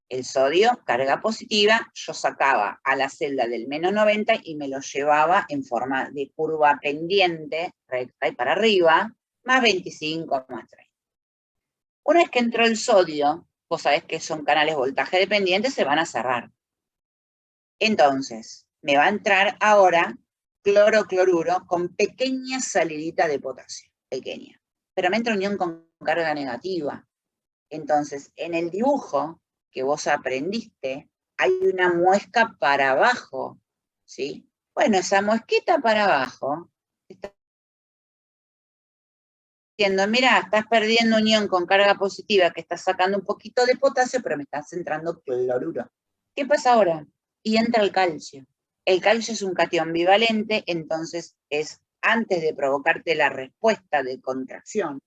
El sodio, carga positiva, yo sacaba a la celda del menos 90 y me lo llevaba en forma de curva pendiente, recta y para arriba, más 25, más 30. Una vez que entró el sodio, vos sabés que son canales voltaje dependientes, se van a cerrar. Entonces, me va a entrar ahora clorocloruro con pequeña salidita de potasio, pequeña. Pero me entra unión con carga negativa. Entonces, en el dibujo que vos aprendiste, hay una muesca para abajo, ¿sí? Bueno, esa muesquita para abajo está diciendo, mira, estás perdiendo unión con carga positiva, que estás sacando un poquito de potasio, pero me estás entrando cloruro. ¿Qué pasa ahora? Y entra el calcio. El calcio es un catión bivalente, entonces es antes de provocarte la respuesta de contracción.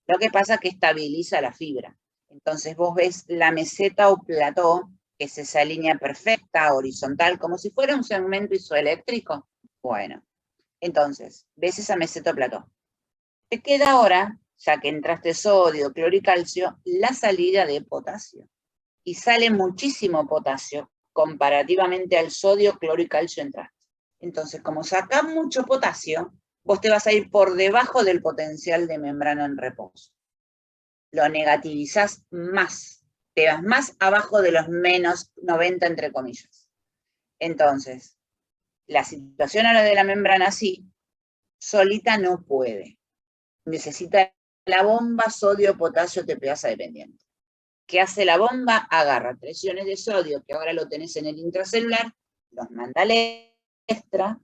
Lo que pasa es que estabiliza la fibra. Entonces vos ves la meseta o plató, que es esa línea perfecta, horizontal, como si fuera un segmento isoeléctrico. Bueno, entonces, ves esa meseta o plató. Te queda ahora, ya que entraste sodio, cloro y calcio, la salida de potasio. Y sale muchísimo potasio comparativamente al sodio, cloro y calcio entraste. Entonces, como sacás mucho potasio, vos te vas a ir por debajo del potencial de membrana en reposo. Lo negativizás más, te vas más abajo de los menos 90, entre comillas. Entonces, la situación ahora de la membrana así, solita no puede. Necesita la bomba sodio-potasio TPasa dependiente. ¿Qué hace la bomba? Agarra 3 iones de sodio, que ahora lo tenés en el intracelular, los manda al extra,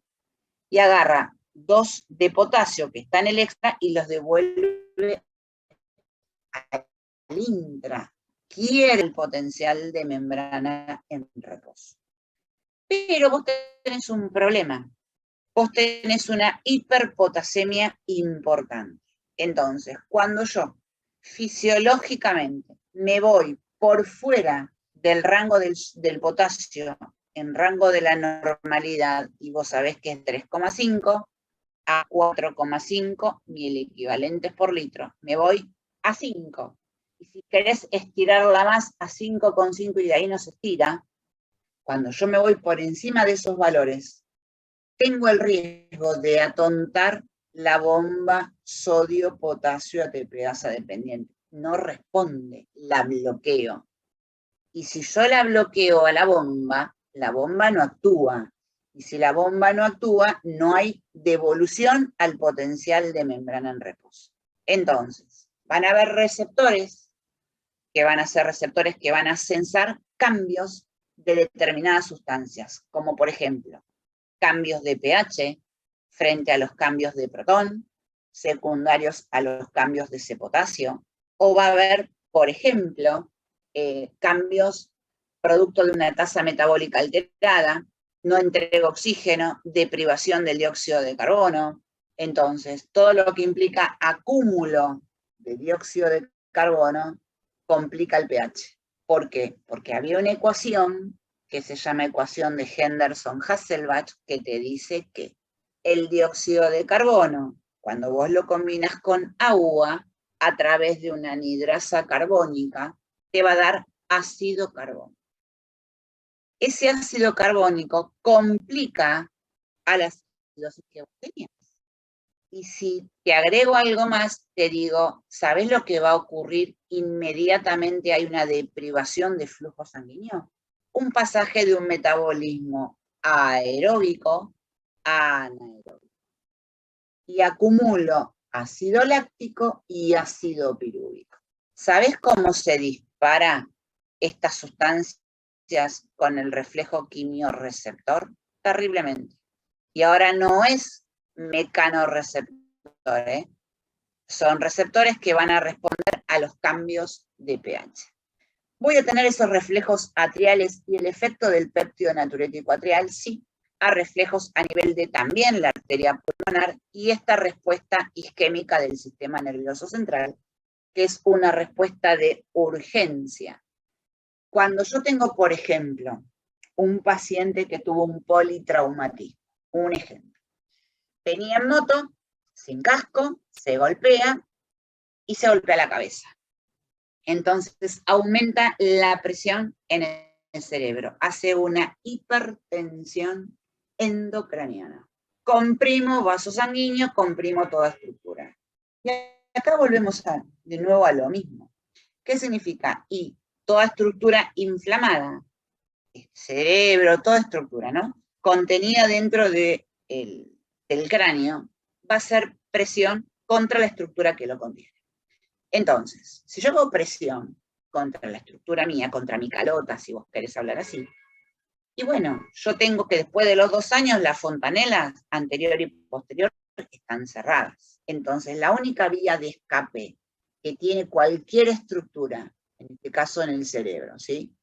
y agarra 2 de potasio que está en el extra y los devuelve al intra. Quiere el potencial de membrana en reposo. Pero vos tenés un problema. Vos tenés una hiperpotasemia importante. Entonces, cuando yo fisiológicamente me voy por fuera del rango del potasio, en rango de la normalidad, y vos sabés que es 3,5 a 4,5 miliequivalentes por litro, me voy a 5. Y si querés estirarla más, a 5,5 y de ahí no se estira, cuando yo me voy por encima de esos valores, tengo el riesgo de atontar la bomba sodio-potasio ATPasa dependiente. No responde, la bloqueo. Y si yo la bloqueo a la bomba no actúa. Y si la bomba no actúa, no hay devolución al potencial de membrana en reposo. Entonces, van a haber receptores que van a ser receptores que van a sensar cambios de determinadas sustancias, como por ejemplo, cambios de pH frente a los cambios de protón, secundarios a los cambios de ese potasio, o va a haber, por ejemplo, cambios producto de una tasa metabólica alterada, no entrega oxígeno, deprivación del dióxido de carbono. Entonces, todo lo que implica acúmulo de dióxido de carbono complica el pH. ¿Por qué? Porque había una ecuación que se llama ecuación de Henderson-Hasselbalch, que te dice que el dióxido de carbono, cuando vos lo combinas con agua, a través de una anhidrasa carbónica, te va a dar ácido carbónico. Ese ácido carbónico complica a la acidosis que vos tenías. Y si te agrego algo más, te digo, ¿sabes lo que va a ocurrir? Inmediatamente hay una deprivación de flujo sanguíneo. Un pasaje de un metabolismo aeróbico a anaeróbico. Y acumulo ácido láctico y ácido pirúvico. ¿Sabes cómo se dispara estas sustancias con el reflejo quimiorreceptor? Terriblemente. Y ahora no es mecanorreceptor, son receptores que van a responder a los cambios de pH. ¿Voy a tener esos reflejos atriales y el efecto del péptido natriúrico atrial? Sí, a reflejos a nivel de también la arteria pulmonar y esta respuesta isquémica del sistema nervioso central, que es una respuesta de urgencia. Cuando yo tengo, por ejemplo, un paciente que tuvo un politraumatismo, un ejemplo, venía en moto, sin casco, se golpea y se golpea la cabeza. Entonces aumenta la presión en el cerebro, hace una hipertensión endocraniana. Comprimo vasos sanguíneos, comprimo toda estructura. Y acá volvemos de nuevo a lo mismo. ¿Qué significa? Y toda estructura inflamada, cerebro, toda estructura, ¿no? Contenida dentro del cráneo, va a ser presión contra la estructura que lo contiene. Entonces, si yo hago presión contra la estructura mía, contra mi calota, si vos querés hablar así, y bueno, yo tengo que después de los 2 años las fontanelas anterior y posterior están cerradas. Entonces, la única vía de escape que tiene cualquier estructura, en este caso en el cerebro, ¿sí?,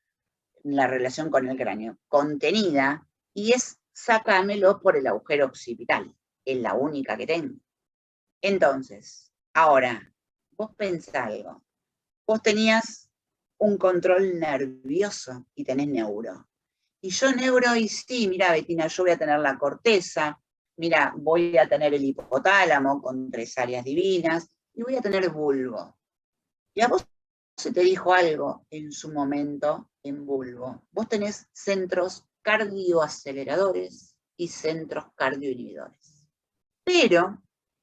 la relación con el cráneo, contenida, y es sacármelo por el agujero occipital. Es la única que tengo. Entonces, ahora, vos pensá algo. Vos tenías un control nervioso y tenés neuro. Y yo neuro, y sí, mira, Betina, yo voy a tener la corteza, mira, voy a tener el hipotálamo con 3 áreas divinas, y voy a tener bulbo. Y a vos se te dijo algo en su momento en bulbo. Vos tenés centros cardioaceleradores y centros cardioinhibidores. Pero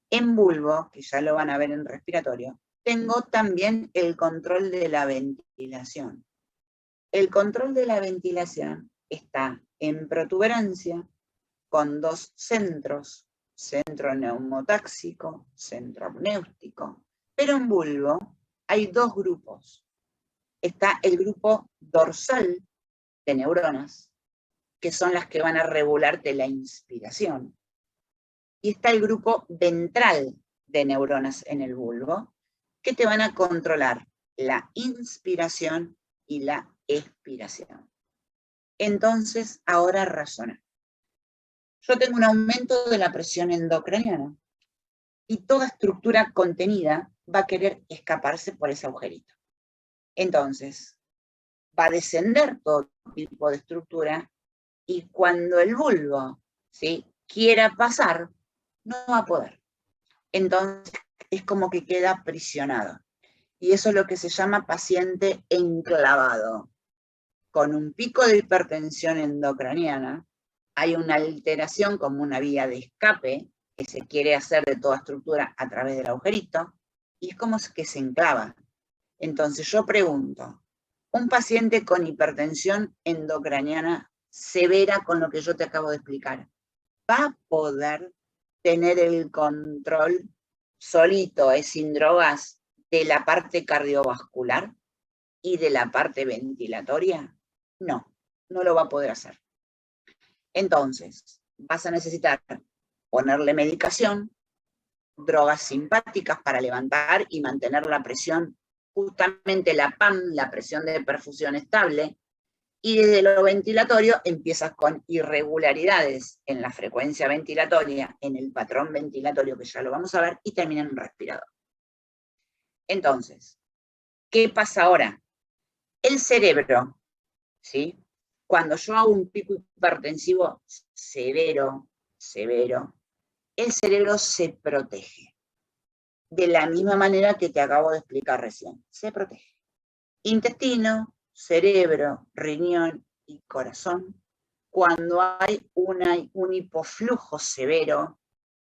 en bulbo, que ya lo van a ver en respiratorio, tengo también el control de la ventilación. El control de la ventilación está en protuberancia con 2 centros, centro neumotáxico, centro apnéutico, pero en bulbo hay 2 grupos. Está el grupo dorsal de neuronas, que son las que van a regularte la inspiración, y está el grupo ventral de neuronas en el bulbo, que te van a controlar la inspiración y la expiración. Entonces, ahora razona. Yo tengo un aumento de la presión endocraniana y toda estructura contenida va a querer escaparse por ese agujerito. Entonces, va a descender todo tipo de estructura y cuando el bulbo, ¿sí?, quiera pasar, no va a poder. Entonces, es como que queda aprisionado. Y eso es lo que se llama paciente enclavado. Con un pico de hipertensión endocraniana, hay una alteración como una vía de escape que se quiere hacer de toda estructura a través del agujerito, y es como que se enclava. Entonces yo pregunto, un paciente con hipertensión endocraniana severa con lo que yo te acabo de explicar, ¿va a poder tener el control solito, sin drogas, de la parte cardiovascular y de la parte ventilatoria? No, no lo va a poder hacer. Entonces, vas a necesitar ponerle medicación, drogas simpáticas para levantar y mantener la presión, justamente la PAM, la presión de perfusión estable, y desde lo ventilatorio empiezas con irregularidades en la frecuencia ventilatoria, en el patrón ventilatorio, que ya lo vamos a ver, y termina en un respirador. Entonces, ¿qué pasa ahora? El cerebro, ¿sí?, cuando yo hago un pico hipertensivo severo, el cerebro se protege. De la misma manera que te acabo de explicar recién, se protege. Intestino, cerebro, riñón y corazón. Cuando hay un hipoflujo severo,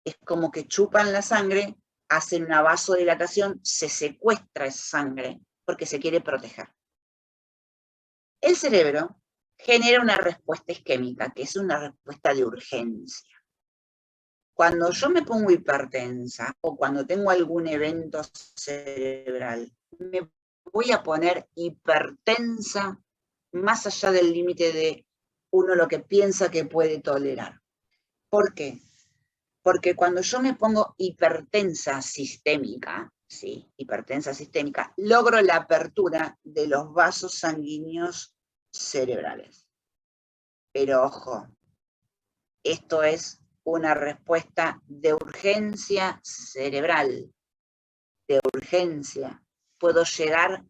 es como que chupan la sangre, hacen una vasodilatación, se secuestra esa sangre porque se quiere proteger. El cerebro genera una respuesta isquémica, que es una respuesta de urgencia. Cuando yo me pongo hipertensa o cuando tengo algún evento cerebral, me voy a poner hipertensa más allá del límite de uno lo que piensa que puede tolerar. ¿Por qué? Porque cuando yo me pongo hipertensa sistémica, ¿sí? Hipertensa sistémica, logro la apertura de los vasos sanguíneos cerebrales. Pero ojo, esto es una respuesta de urgencia cerebral, de urgencia. Puedo llegar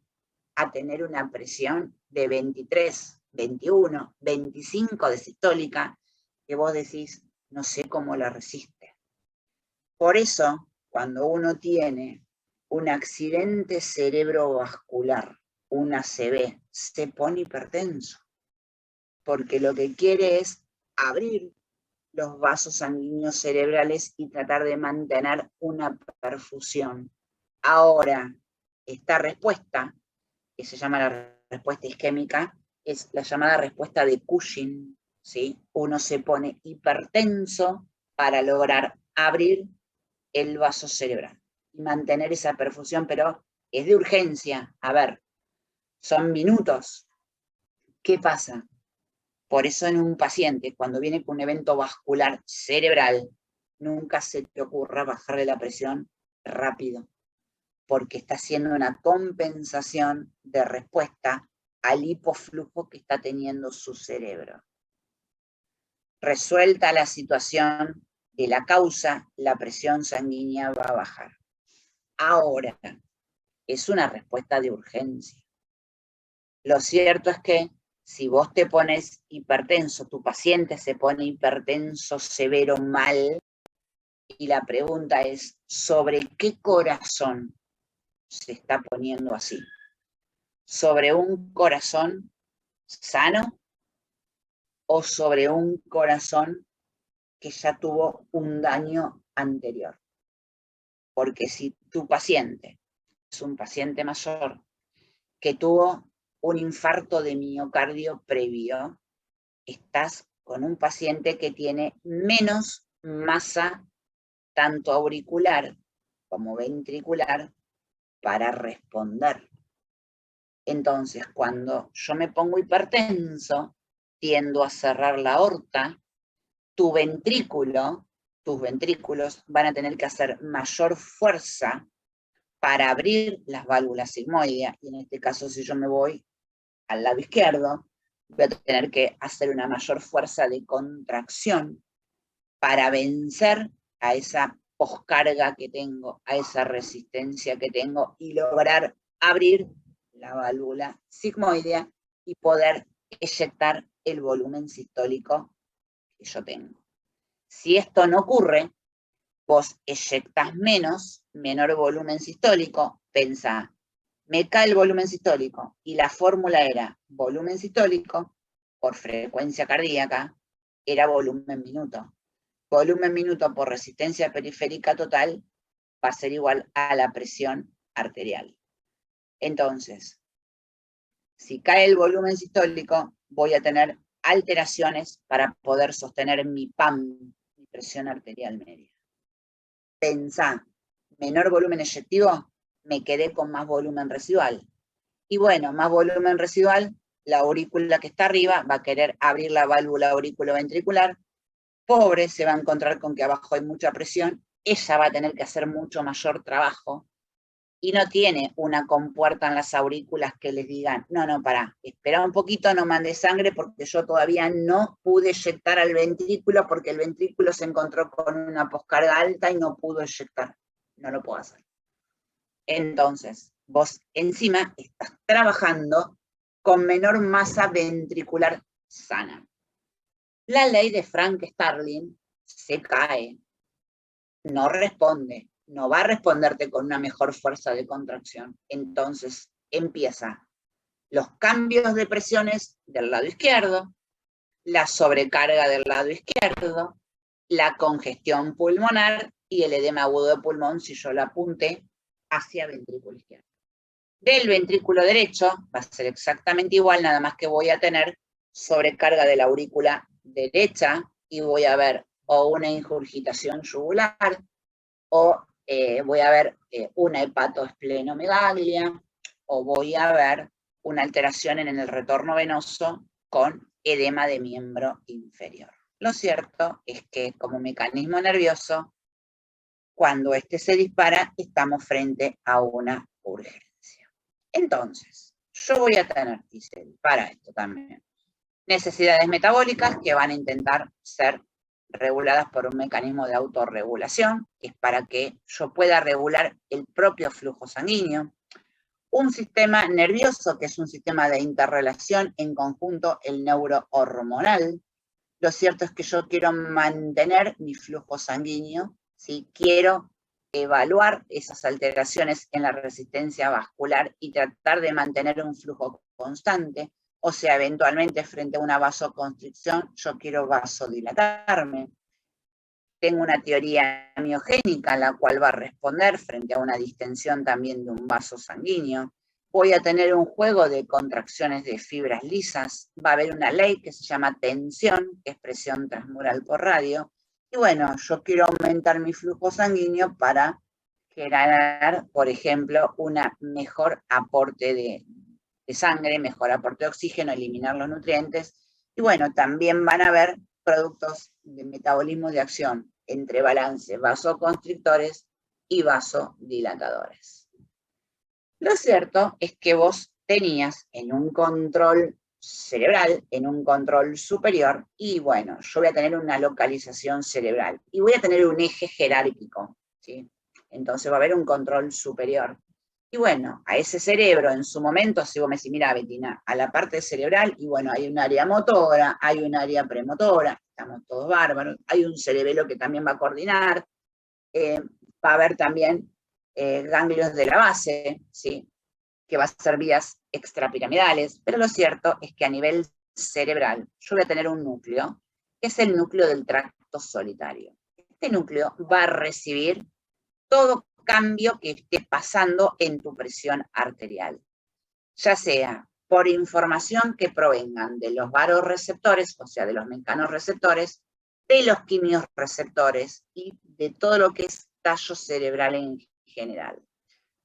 a tener una presión de 23, 21, 25 de sistólica, que vos decís, no sé cómo la resiste. Por eso, cuando uno tiene un accidente cerebrovascular, un ACV, se pone hipertenso, porque lo que quiere es abrir los vasos sanguíneos cerebrales y tratar de mantener una perfusión. Ahora, esta respuesta, que se llama la respuesta isquémica, es la llamada respuesta de Cushing, ¿sí? Uno se pone hipertenso para lograr abrir el vaso cerebral y mantener esa perfusión, pero es de urgencia. A ver, son minutos. ¿Qué pasa? Por eso en un paciente, cuando viene con un evento vascular cerebral, nunca se te ocurra bajarle la presión rápido, porque está haciendo una compensación de respuesta al hipoflujo que está teniendo su cerebro. Resuelta la situación de la causa, la presión sanguínea va a bajar. Ahora, es una respuesta de urgencia. Lo cierto es que si vos te pones hipertenso, tu paciente se pone hipertenso severo mal, y la pregunta es, ¿sobre qué corazón se está poniendo así? ¿Sobre un corazón sano o sobre un corazón que ya tuvo un daño anterior? Porque si tu paciente es un paciente mayor que tuvo un infarto de miocardio previo, estás con un paciente que tiene menos masa tanto auricular como ventricular para responder. Entonces, cuando yo me pongo hipertenso, tiendo a cerrar la aorta, tus ventrículos van a tener que hacer mayor fuerza para abrir las válvulas sigmoideas, y en este caso si yo me voy al lado izquierdo, voy a tener que hacer una mayor fuerza de contracción para vencer a esa poscarga que tengo, a esa resistencia que tengo y lograr abrir la válvula sigmoidea y poder eyectar el volumen sistólico que yo tengo. Si esto no ocurre, vos eyectás menor volumen sistólico, pensá, me cae el volumen sistólico y la fórmula era volumen sistólico por frecuencia cardíaca, era volumen minuto. Volumen minuto por resistencia periférica total va a ser igual a la presión arterial. Entonces, si cae el volumen sistólico, voy a tener alteraciones para poder sostener mi PAM, mi presión arterial media. Pensá, menor volumen eyectivo, me quedé con más volumen residual. Y bueno, más volumen residual, la aurícula que está arriba va a querer abrir la válvula auriculoventricular. Pobre, se va a encontrar con que abajo hay mucha presión, ella va a tener que hacer mucho mayor trabajo y no tiene una compuerta en las aurículas que les digan, no, pará, espera un poquito, no mandes sangre porque yo todavía no pude eyectar al ventrículo porque el ventrículo se encontró con una poscarga alta y no pudo eyectar. No lo puedo hacer. Entonces, vos encima estás trabajando con menor masa ventricular sana. La ley de Frank-Starling se cae, no responde, no va a responderte con una mejor fuerza de contracción. Entonces empieza los cambios de presiones del lado izquierdo, la sobrecarga del lado izquierdo, la congestión pulmonar y el edema agudo de pulmón si yo lo apunté hacia ventrículo izquierdo. Del ventrículo derecho va a ser exactamente igual, nada más que voy a tener sobrecarga de la aurícula derecha y voy a ver o una ingurgitación yugular o voy a ver una hepatoesplenomegalia o voy a ver una alteración en el retorno venoso con edema de miembro inferior. Lo cierto es que como mecanismo nervioso, cuando este se dispara, estamos frente a una urgencia. Entonces, yo voy a tener, y se dispara esto también, necesidades metabólicas que van a intentar ser reguladas por un mecanismo de autorregulación, que es para que yo pueda regular el propio flujo sanguíneo. Un sistema nervioso, que es un sistema de interrelación en conjunto, el neurohormonal. Lo cierto es que yo quiero mantener mi flujo sanguíneo, ¿sí? Quiero evaluar esas alteraciones en la resistencia vascular y tratar de mantener un flujo constante. O sea, eventualmente frente a una vasoconstricción, yo quiero vasodilatarme. Tengo una teoría miogénica, la cual va a responder frente a una distensión también de un vaso sanguíneo. Voy a tener un juego de contracciones de fibras lisas. Va a haber una ley que se llama tensión, que es presión transmural por radio. Y bueno, yo quiero aumentar mi flujo sanguíneo para generar, por ejemplo, un mejor aporte de sangre, mejor aporte de oxígeno, eliminar los nutrientes. Y bueno, también van a haber productos de metabolismo de acción entre balance vasoconstrictores y vasodilatadores. Lo cierto es que vos tenías en un control cerebral, en un control superior, y bueno, yo voy a tener una localización cerebral y voy a tener un eje jerárquico, ¿sí? Entonces va a haber un control superior. Y bueno, a ese cerebro en su momento, si vos me decís, mira, Betina, a la parte cerebral, y bueno, hay un área motora, hay un área premotora, estamos todos bárbaros, hay un cerebelo que también va a coordinar, va a haber también ganglios de la base, ¿sí? Que va a ser vías extrapiramidales, pero lo cierto es que a nivel cerebral yo voy a tener un núcleo, que es el núcleo del tracto solitario. Este núcleo va a recibir todo cambio que esté pasando en tu presión arterial, ya sea por información que provengan de los vasoreceptores, o sea, de los mecanorreceptores, de los quimiorreceptores y de todo lo que es tallo cerebral en general.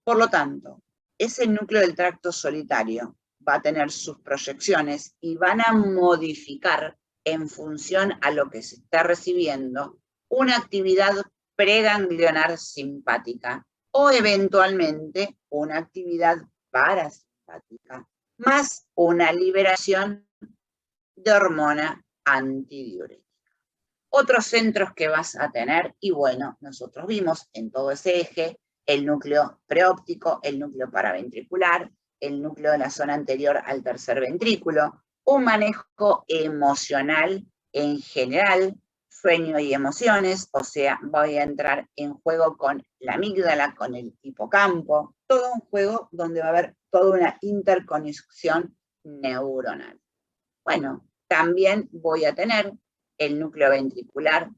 Por lo tanto, ese núcleo del tracto solitario va a tener sus proyecciones y van a modificar en función a lo que se está recibiendo una actividad preganglionar simpática o eventualmente una actividad parasimpática, más una liberación de hormona antidiurética. Otros centros que vas a tener, y bueno, nosotros vimos en todo ese eje el núcleo preóptico, el núcleo paraventricular, el núcleo de la zona anterior al tercer ventrículo, un manejo emocional en general, sueño y emociones, o sea, voy a entrar en juego con la amígdala, con el hipocampo, todo un juego donde va a haber toda una interconexión neuronal. Bueno, también voy a tener el núcleo ventricular,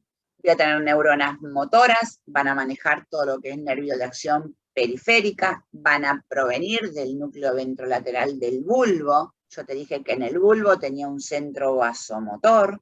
voy a tener neuronas motoras, van a manejar todo lo que es nervio de acción periférica, van a provenir del núcleo ventrolateral del bulbo. Yo te dije que en el bulbo tenía un centro vasomotor.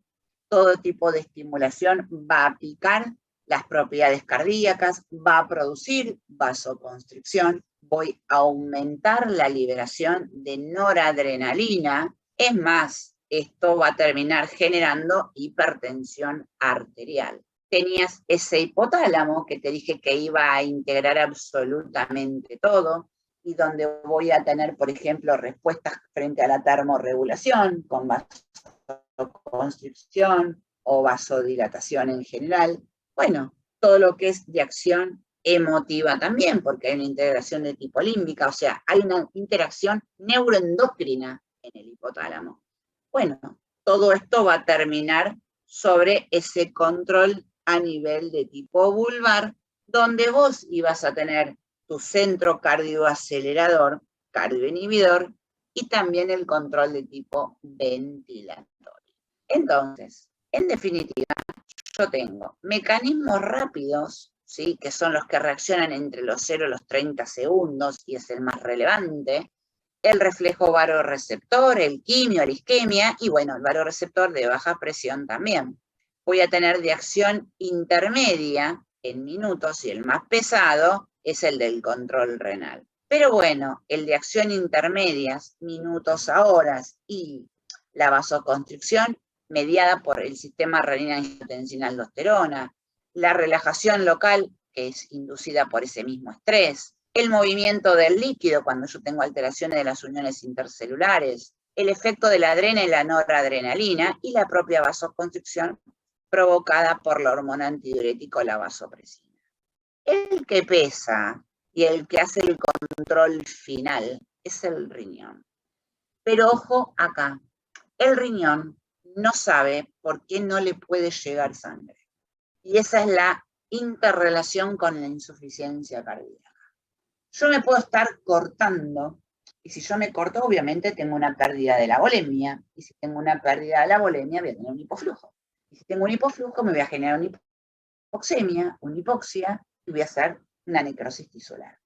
Todo tipo de estimulación va a picar las propiedades cardíacas, va a producir vasoconstricción, voy a aumentar la liberación de noradrenalina. Es más, esto va a terminar generando hipertensión arterial. Tenías ese hipotálamo que te dije que iba a integrar absolutamente todo y donde voy a tener, por ejemplo, respuestas frente a la termorregulación con vasoconstricción o vasodilatación en general. Bueno, todo lo que es de acción emotiva también, porque hay una integración de tipo límbica, o sea, hay una interacción neuroendocrina en el hipotálamo. Bueno, todo esto va a terminar sobre ese control a nivel de tipo vulvar, donde vos ibas a tener tu centro cardioacelerador, cardioinhibidor, y también el control de tipo ventilatorio. Entonces, en definitiva, yo tengo mecanismos rápidos, ¿sí?, que son los que reaccionan entre los 0 y los 30 segundos, y es el más relevante, el reflejo varoreceptor, el quimio, la isquemia, y bueno, el varoreceptor de baja presión también. Voy a tener de acción intermedia en minutos, y el más pesado es el del control renal. Pero bueno, el de acción intermedias, minutos a horas, y la vasoconstricción mediada por el sistema renina-angiotensina-aldosterona, la relajación local, que es inducida por ese mismo estrés, el movimiento del líquido cuando yo tengo alteraciones de las uniones intercelulares, el efecto de la adrena y la noradrenalina, y la propia vasoconstricción provocada por la hormona antidiurético, la vasopresina. El que pesa y el que hace el control final es el riñón. Pero ojo acá, el riñón no sabe por qué no le puede llegar sangre. Y esa es la interrelación con la insuficiencia cardíaca. Yo me puedo estar cortando, y si yo me corto, obviamente tengo una pérdida de la volemia, y si tengo una pérdida de la volemia, voy a tener un hipoflujo. Y si tengo un hipoflujo, me voy a generar una hipoxemia, una hipoxia, y voy a hacer una necrosis tisular.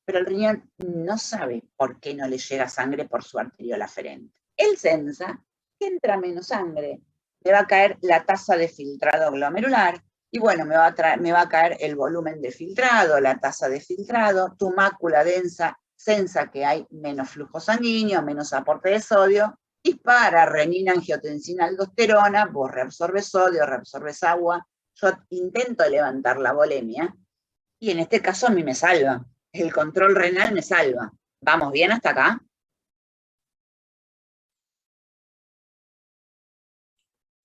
Pero el riñón no sabe por qué no le llega sangre por su arteriola aferente. Él sensa que entra menos sangre, me va a caer la tasa de filtrado glomerular, y bueno, me va a caer el volumen de filtrado, la tasa de filtrado, tu mácula densa sensa que hay menos flujo sanguíneo, menos aporte de sodio, dispara renina, angiotensina, aldosterona, vos reabsorbes sodio, reabsorbes agua, yo intento levantar la volemia, y en este caso a mí me salva. El control renal me salva. ¿Vamos bien hasta acá?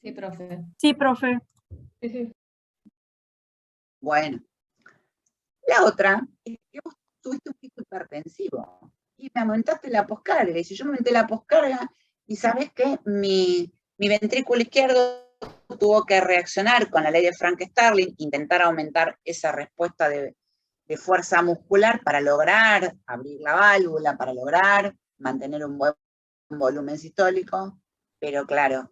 Sí, profe. Sí, profe. Bueno. La otra es que vos tuviste un pico hipertensivo y me aumentaste la poscarga. Y si yo me aumenté la poscarga, y sabes que mi ventrículo izquierdo tuvo que reaccionar con la ley de Frank-Starling, intentar aumentar esa respuesta de fuerza muscular para lograr abrir la válvula, para lograr mantener un buen volumen sistólico, pero claro,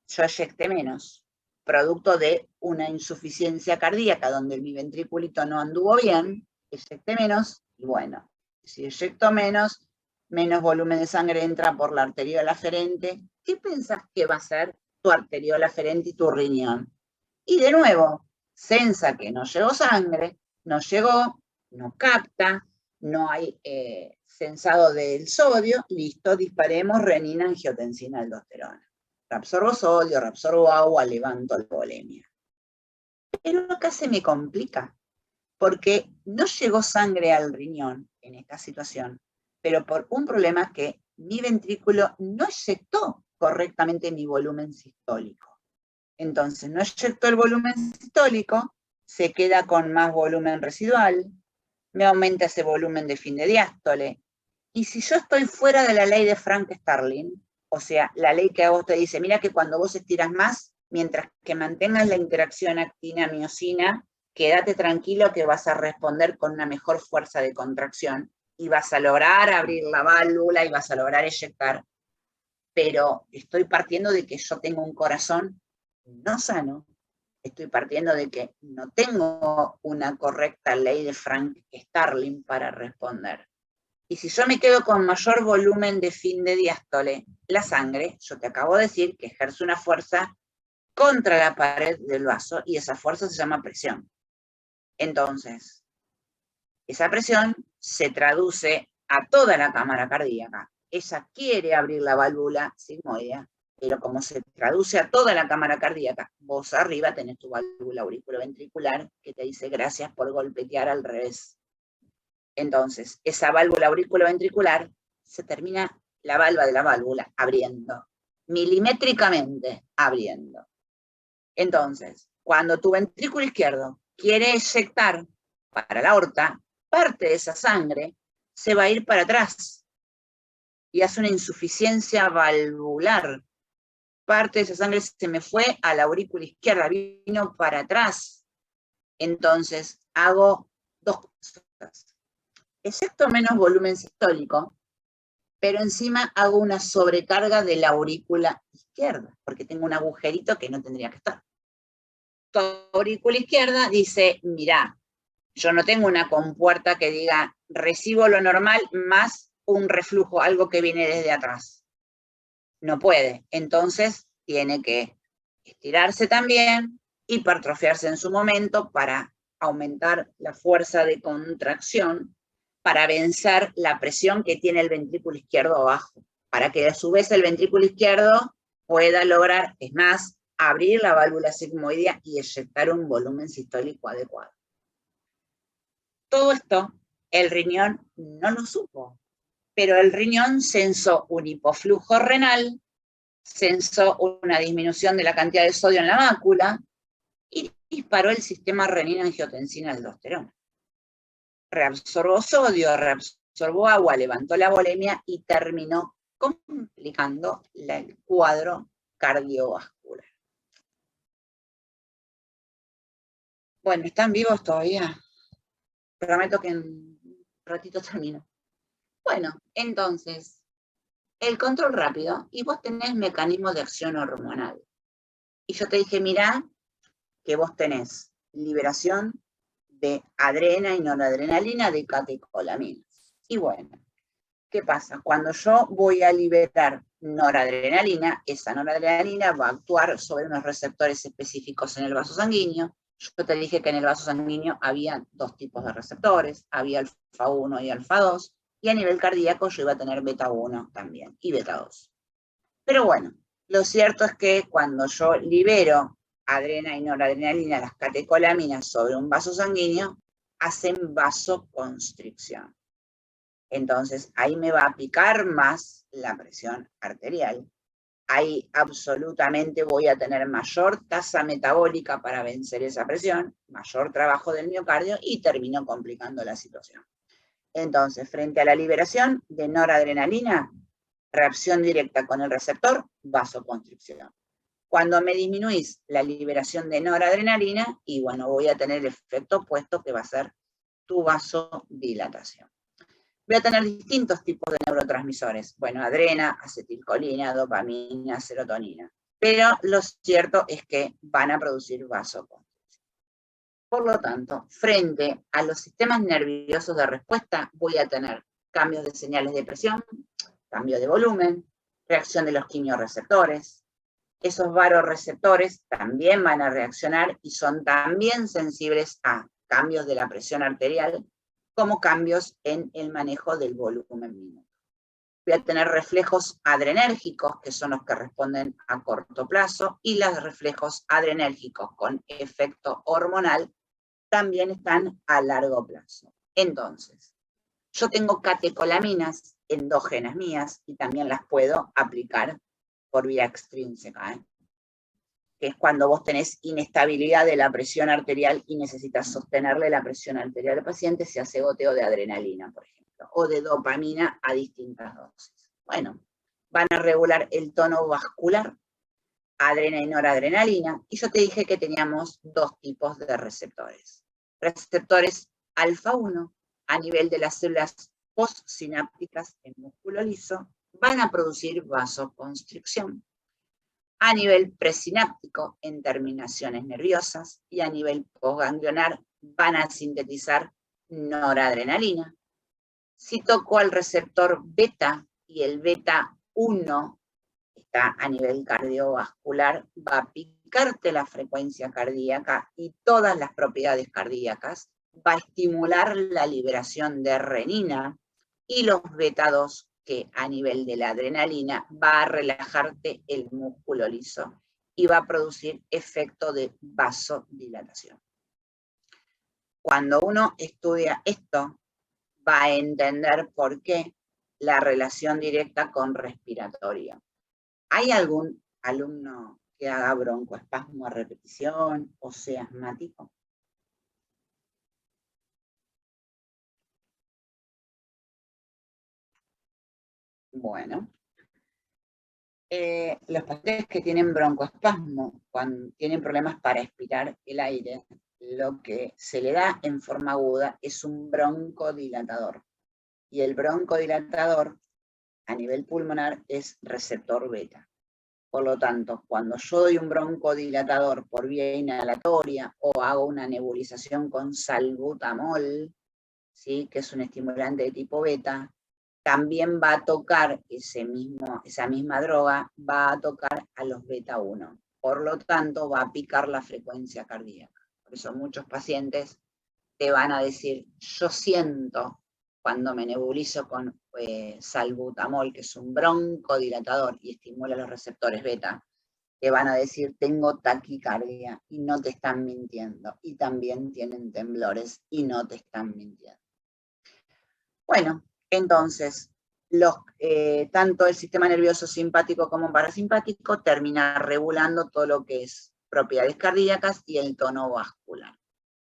yo eyecté menos, producto de una insuficiencia cardíaca donde mi ventriculito no anduvo bien, eyecté menos, y bueno, si eyecto menos, menos volumen de sangre entra por la arteriola aferente. ¿Qué pensás que va a ser tu arteriola aferente y tu riñón? Y de nuevo, sensa que no llegó sangre, no llegó, no capta, no hay sensado del sodio, listo, disparemos renina, angiotensina, aldosterona. Reabsorbo sodio, reabsorbo agua, levanto la volemia. Pero acá se me complica, porque no llegó sangre al riñón en esta situación, pero por un problema que mi ventrículo no eyectó correctamente mi volumen sistólico. Entonces, no eyectó el volumen sistólico, se queda con más volumen residual, me aumenta ese volumen de fin de diástole. Y si yo estoy fuera de la ley de Frank-Starling, o sea, la ley que a vos te dice, mira que cuando vos estiras más, mientras que mantengas la interacción actina-miosina, quédate tranquilo que vas a responder con una mejor fuerza de contracción y vas a lograr abrir la válvula y vas a lograr eyectar. Pero estoy partiendo de que yo tengo un corazón no sano, estoy partiendo de que no tengo una correcta ley de Frank-Starling para responder. Y si yo me quedo con mayor volumen de fin de diástole, la sangre, yo te acabo de decir que ejerce una fuerza contra la pared del vaso, y esa fuerza se llama presión. Entonces, esa presión se traduce a toda la cámara cardíaca. Ella quiere abrir la válvula sigmoidea, pero como se traduce a toda la cámara cardíaca, vos arriba tenés tu válvula auriculoventricular que te dice gracias por golpetear al revés. Entonces, esa válvula auriculoventricular se termina la valva de la válvula abriendo, milimétricamente abriendo. Entonces, cuando tu ventrículo izquierdo quiere eyectar para la aorta, parte de esa sangre se va a ir para atrás y hace una insuficiencia valvular. Parte de esa sangre se me fue a la aurícula izquierda, vino para atrás. Entonces, hago dos cosas. Eyecto menos volumen sistólico, pero encima hago una sobrecarga de la aurícula izquierda, porque tengo un agujerito que no tendría que estar. Tu aurícula izquierda dice, mirá, yo no tengo una compuerta que diga, recibo lo normal más un reflujo, algo que viene desde atrás. No puede, entonces tiene que estirarse también, hipertrofiarse en su momento para aumentar la fuerza de contracción, para vencer la presión que tiene el ventrículo izquierdo abajo, para que a su vez el ventrículo izquierdo pueda lograr, es más, abrir la válvula sigmoidea y eyectar un volumen sistólico adecuado. Todo esto el riñón no lo supo, pero el riñón sensó un hipoflujo renal, sensó una disminución de la cantidad de sodio en la mácula y disparó el sistema renina-angiotensina-aldosterona. Reabsorbó sodio, reabsorbó agua, levantó la volemia y terminó complicando el cuadro cardiovascular. Bueno, ¿están vivos todavía? Prometo que en un ratito termino. Bueno, entonces, el control rápido, y vos tenés mecanismos de acción hormonal. Y yo te dije, mirá, que vos tenés liberación de adrena y noradrenalina de catecolaminas. Y bueno, ¿qué pasa? Cuando yo voy a liberar noradrenalina, esa noradrenalina va a actuar sobre unos receptores específicos en el vaso sanguíneo. Yo te dije que en el vaso sanguíneo había dos tipos de receptores, había alfa 1 y alfa 2, y a nivel cardíaco yo iba a tener beta 1 también, y beta 2. Pero bueno, lo cierto es que cuando yo libero adrena y noradrenalina, las catecolaminas, sobre un vaso sanguíneo, hacen vasoconstricción. Entonces, ahí me va a picar más la presión arterial. Ahí absolutamente voy a tener mayor tasa metabólica para vencer esa presión, mayor trabajo del miocardio y termino complicando la situación. Entonces, frente a la liberación de noradrenalina, reacción directa con el receptor, vasoconstricción. Cuando me disminuís la liberación de noradrenalina, y bueno, voy a tener el efecto opuesto que va a ser tu vasodilatación. Voy a tener distintos tipos de neurotransmisores. Bueno, adrena, acetilcolina, dopamina, serotonina. Pero lo cierto es que van a producir vasoconstricción. Por lo tanto, frente a los sistemas nerviosos de respuesta, voy a tener cambios de señales de presión, cambio de volumen, reacción de los quimiorreceptores. Esos varoreceptores también van a reaccionar y son también sensibles a cambios de la presión arterial, como cambios en el manejo del volumen minuto. Voy a tener reflejos adrenérgicos, que son los que responden a corto plazo, y los reflejos adrenérgicos con efecto hormonal también están a largo plazo. Entonces, yo tengo catecolaminas endógenas mías y también las puedo aplicar por vía extrínseca, que es cuando vos tenés inestabilidad de la presión arterial y necesitas sostenerle la presión arterial al paciente, se hace goteo de adrenalina, por ejemplo, o de dopamina a distintas dosis. Bueno, van a regular el tono vascular, adrena y noradrenalina, y yo te dije que teníamos dos tipos de receptores. Receptores alfa 1, a nivel de las células postsinápticas en músculo liso, van a producir vasoconstricción. A nivel presináptico, en terminaciones nerviosas, y a nivel postganglionar, van a sintetizar noradrenalina. Si toco al receptor beta y el beta 1 está a nivel cardiovascular, va a picarte la frecuencia cardíaca y todas las propiedades cardíacas, va a estimular la liberación de renina y los beta 2, que a nivel de la adrenalina va a relajarte el músculo liso y va a producir efecto de vasodilatación. Cuando uno estudia esto, va a entender por qué la relación directa con respiratorio. ¿Hay algún alumno que haga broncoespasmo a repetición o sea asmático? Bueno, los pacientes que tienen broncoespasmo, cuando tienen problemas para expirar el aire, lo que se le da en forma aguda es un broncodilatador. Y el broncodilatador, a nivel pulmonar es receptor beta. Por lo tanto, cuando yo doy un broncodilatador por vía inhalatoria o hago una nebulización con salbutamol, ¿sí?, que es un estimulante de tipo beta, también va a tocar esa misma droga, va a tocar a los beta 1. Por lo tanto, va a picar la frecuencia cardíaca. Por eso muchos pacientes te van a decir, yo siento cuando me nebulizo con salbutamol, que es un broncodilatador y estimula los receptores beta, te van a decir, tengo taquicardia, y no te están mintiendo. Y también tienen temblores y no te están mintiendo. Bueno, entonces, tanto el sistema nervioso simpático como parasimpático termina regulando todo lo que es propiedades cardíacas y el tono vascular.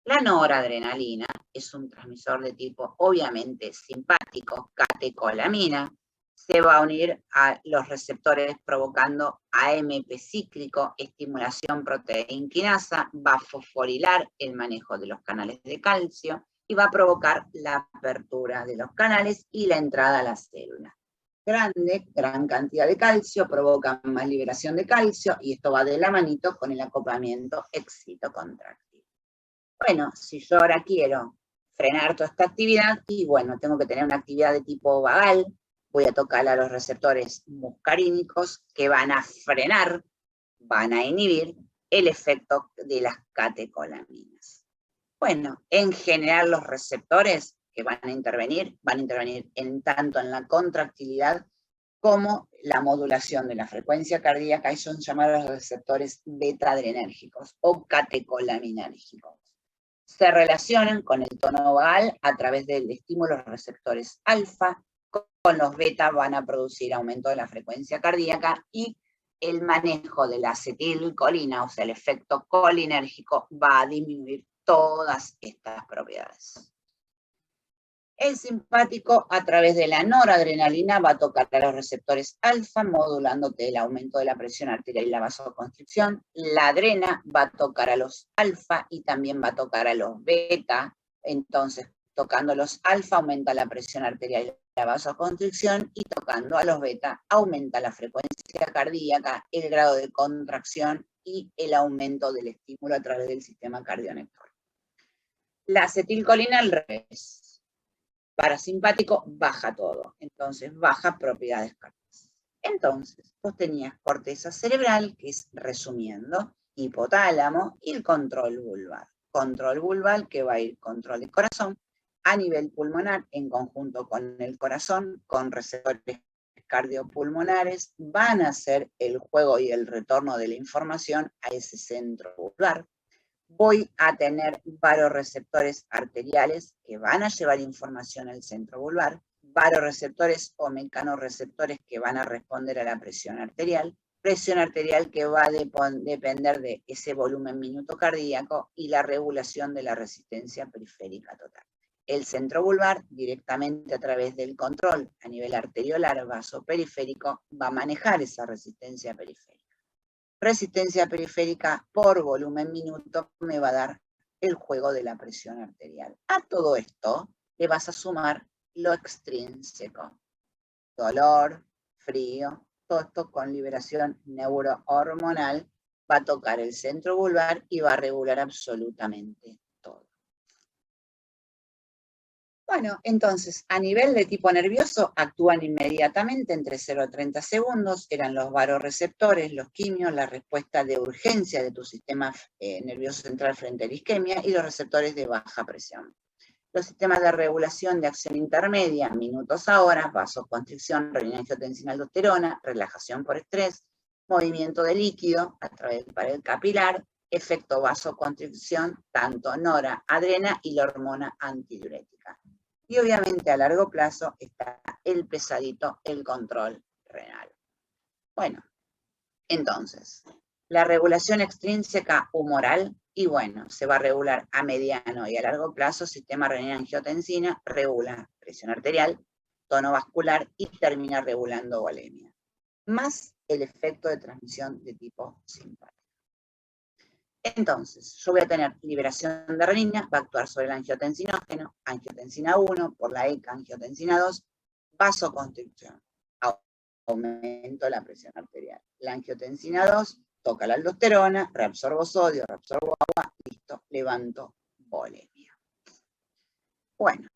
La noradrenalina es un transmisor de tipo obviamente simpático, catecolamina, se va a unir a los receptores provocando AMP cíclico, estimulación proteínquinasa, va a fosforilar el manejo de los canales de calcio y va a provocar la apertura de los canales y la entrada a la célula. Gran cantidad de calcio provoca más liberación de calcio y esto va de la manito con el acoplamiento excitocontráctil. Bueno, si yo ahora quiero frenar toda esta actividad, y bueno, tengo que tener una actividad de tipo vagal, voy a tocar a los receptores muscarínicos que van a frenar, van a inhibir el efecto de las catecolaminas. Bueno, en general los receptores que van a intervenir tanto en la contractilidad como la modulación de la frecuencia cardíaca, y son llamados receptores beta-adrenérgicos o catecolaminérgicos. Se relacionan con el tono vagal a través del estímulo de los receptores alfa, con los beta van a producir aumento de la frecuencia cardíaca y el manejo de la acetilcolina, o sea, el efecto colinérgico, va a disminuir todas estas propiedades. El simpático, a través de la noradrenalina, va a tocar a los receptores alfa, modulándote el aumento de la presión arterial y la vasoconstricción. La adrena va a tocar a los alfa y también va a tocar a los beta. Entonces, tocando los alfa aumenta la presión arterial y la vasoconstricción, y tocando a los beta aumenta la frecuencia cardíaca, el grado de contracción y el aumento del estímulo a través del sistema cardionector. La acetilcolina al revés. Parasimpático baja todo, entonces baja propiedades cardíacas. Entonces, vos tenías corteza cerebral, que es, resumiendo, hipotálamo, y el control vulvar. Control vulvar que va a ir control del corazón a nivel pulmonar, en conjunto con el corazón, con receptores cardiopulmonares, van a hacer el juego y el retorno de la información a ese centro vulvar. Voy a tener varoreceptores arteriales que van a llevar información al centro vulvar, varoreceptores o mecanorreceptores que van a responder a la presión arterial que va a depender de ese volumen minuto cardíaco y la regulación de la resistencia periférica total. El centro vulvar, directamente a través del control a nivel arteriolar vasoperiférico, va a manejar esa resistencia periférica. Resistencia periférica por volumen minuto me va a dar el juego de la presión arterial. A todo esto le vas a sumar lo extrínseco. Dolor, frío, todo esto con liberación neurohormonal va a tocar el centro vulvar y va a regular absolutamente todo. Bueno, entonces, a nivel de tipo nervioso, actúan inmediatamente entre 0 a 30 segundos, eran los varoreceptores, los quimios, la respuesta de urgencia de tu sistema nervioso central frente a la isquemia, y los receptores de baja presión. Los sistemas de regulación de acción intermedia, minutos a horas, vasoconstricción, renin-angiotensina-aldosterona, relajación por estrés, movimiento de líquido a través del pared capilar, efecto vasoconstricción, tanto noradrena y la hormona antidiurética. Y obviamente a largo plazo está el pesadito, el control renal. Bueno, entonces, la regulación extrínseca humoral, y bueno, se va a regular a mediano y a largo plazo, sistema renina-angiotensina, regula presión arterial, tono vascular y termina regulando volemia. Más el efecto de transmisión de tipo simpático. Entonces, yo voy a tener liberación de renina, va a actuar sobre el angiotensinógeno, angiotensina 1, por la ECA, angiotensina 2, vasoconstricción, aumento la presión arterial. La angiotensina 2 toca la aldosterona, reabsorbo sodio, reabsorbo agua, listo, levanto volemia. Bueno,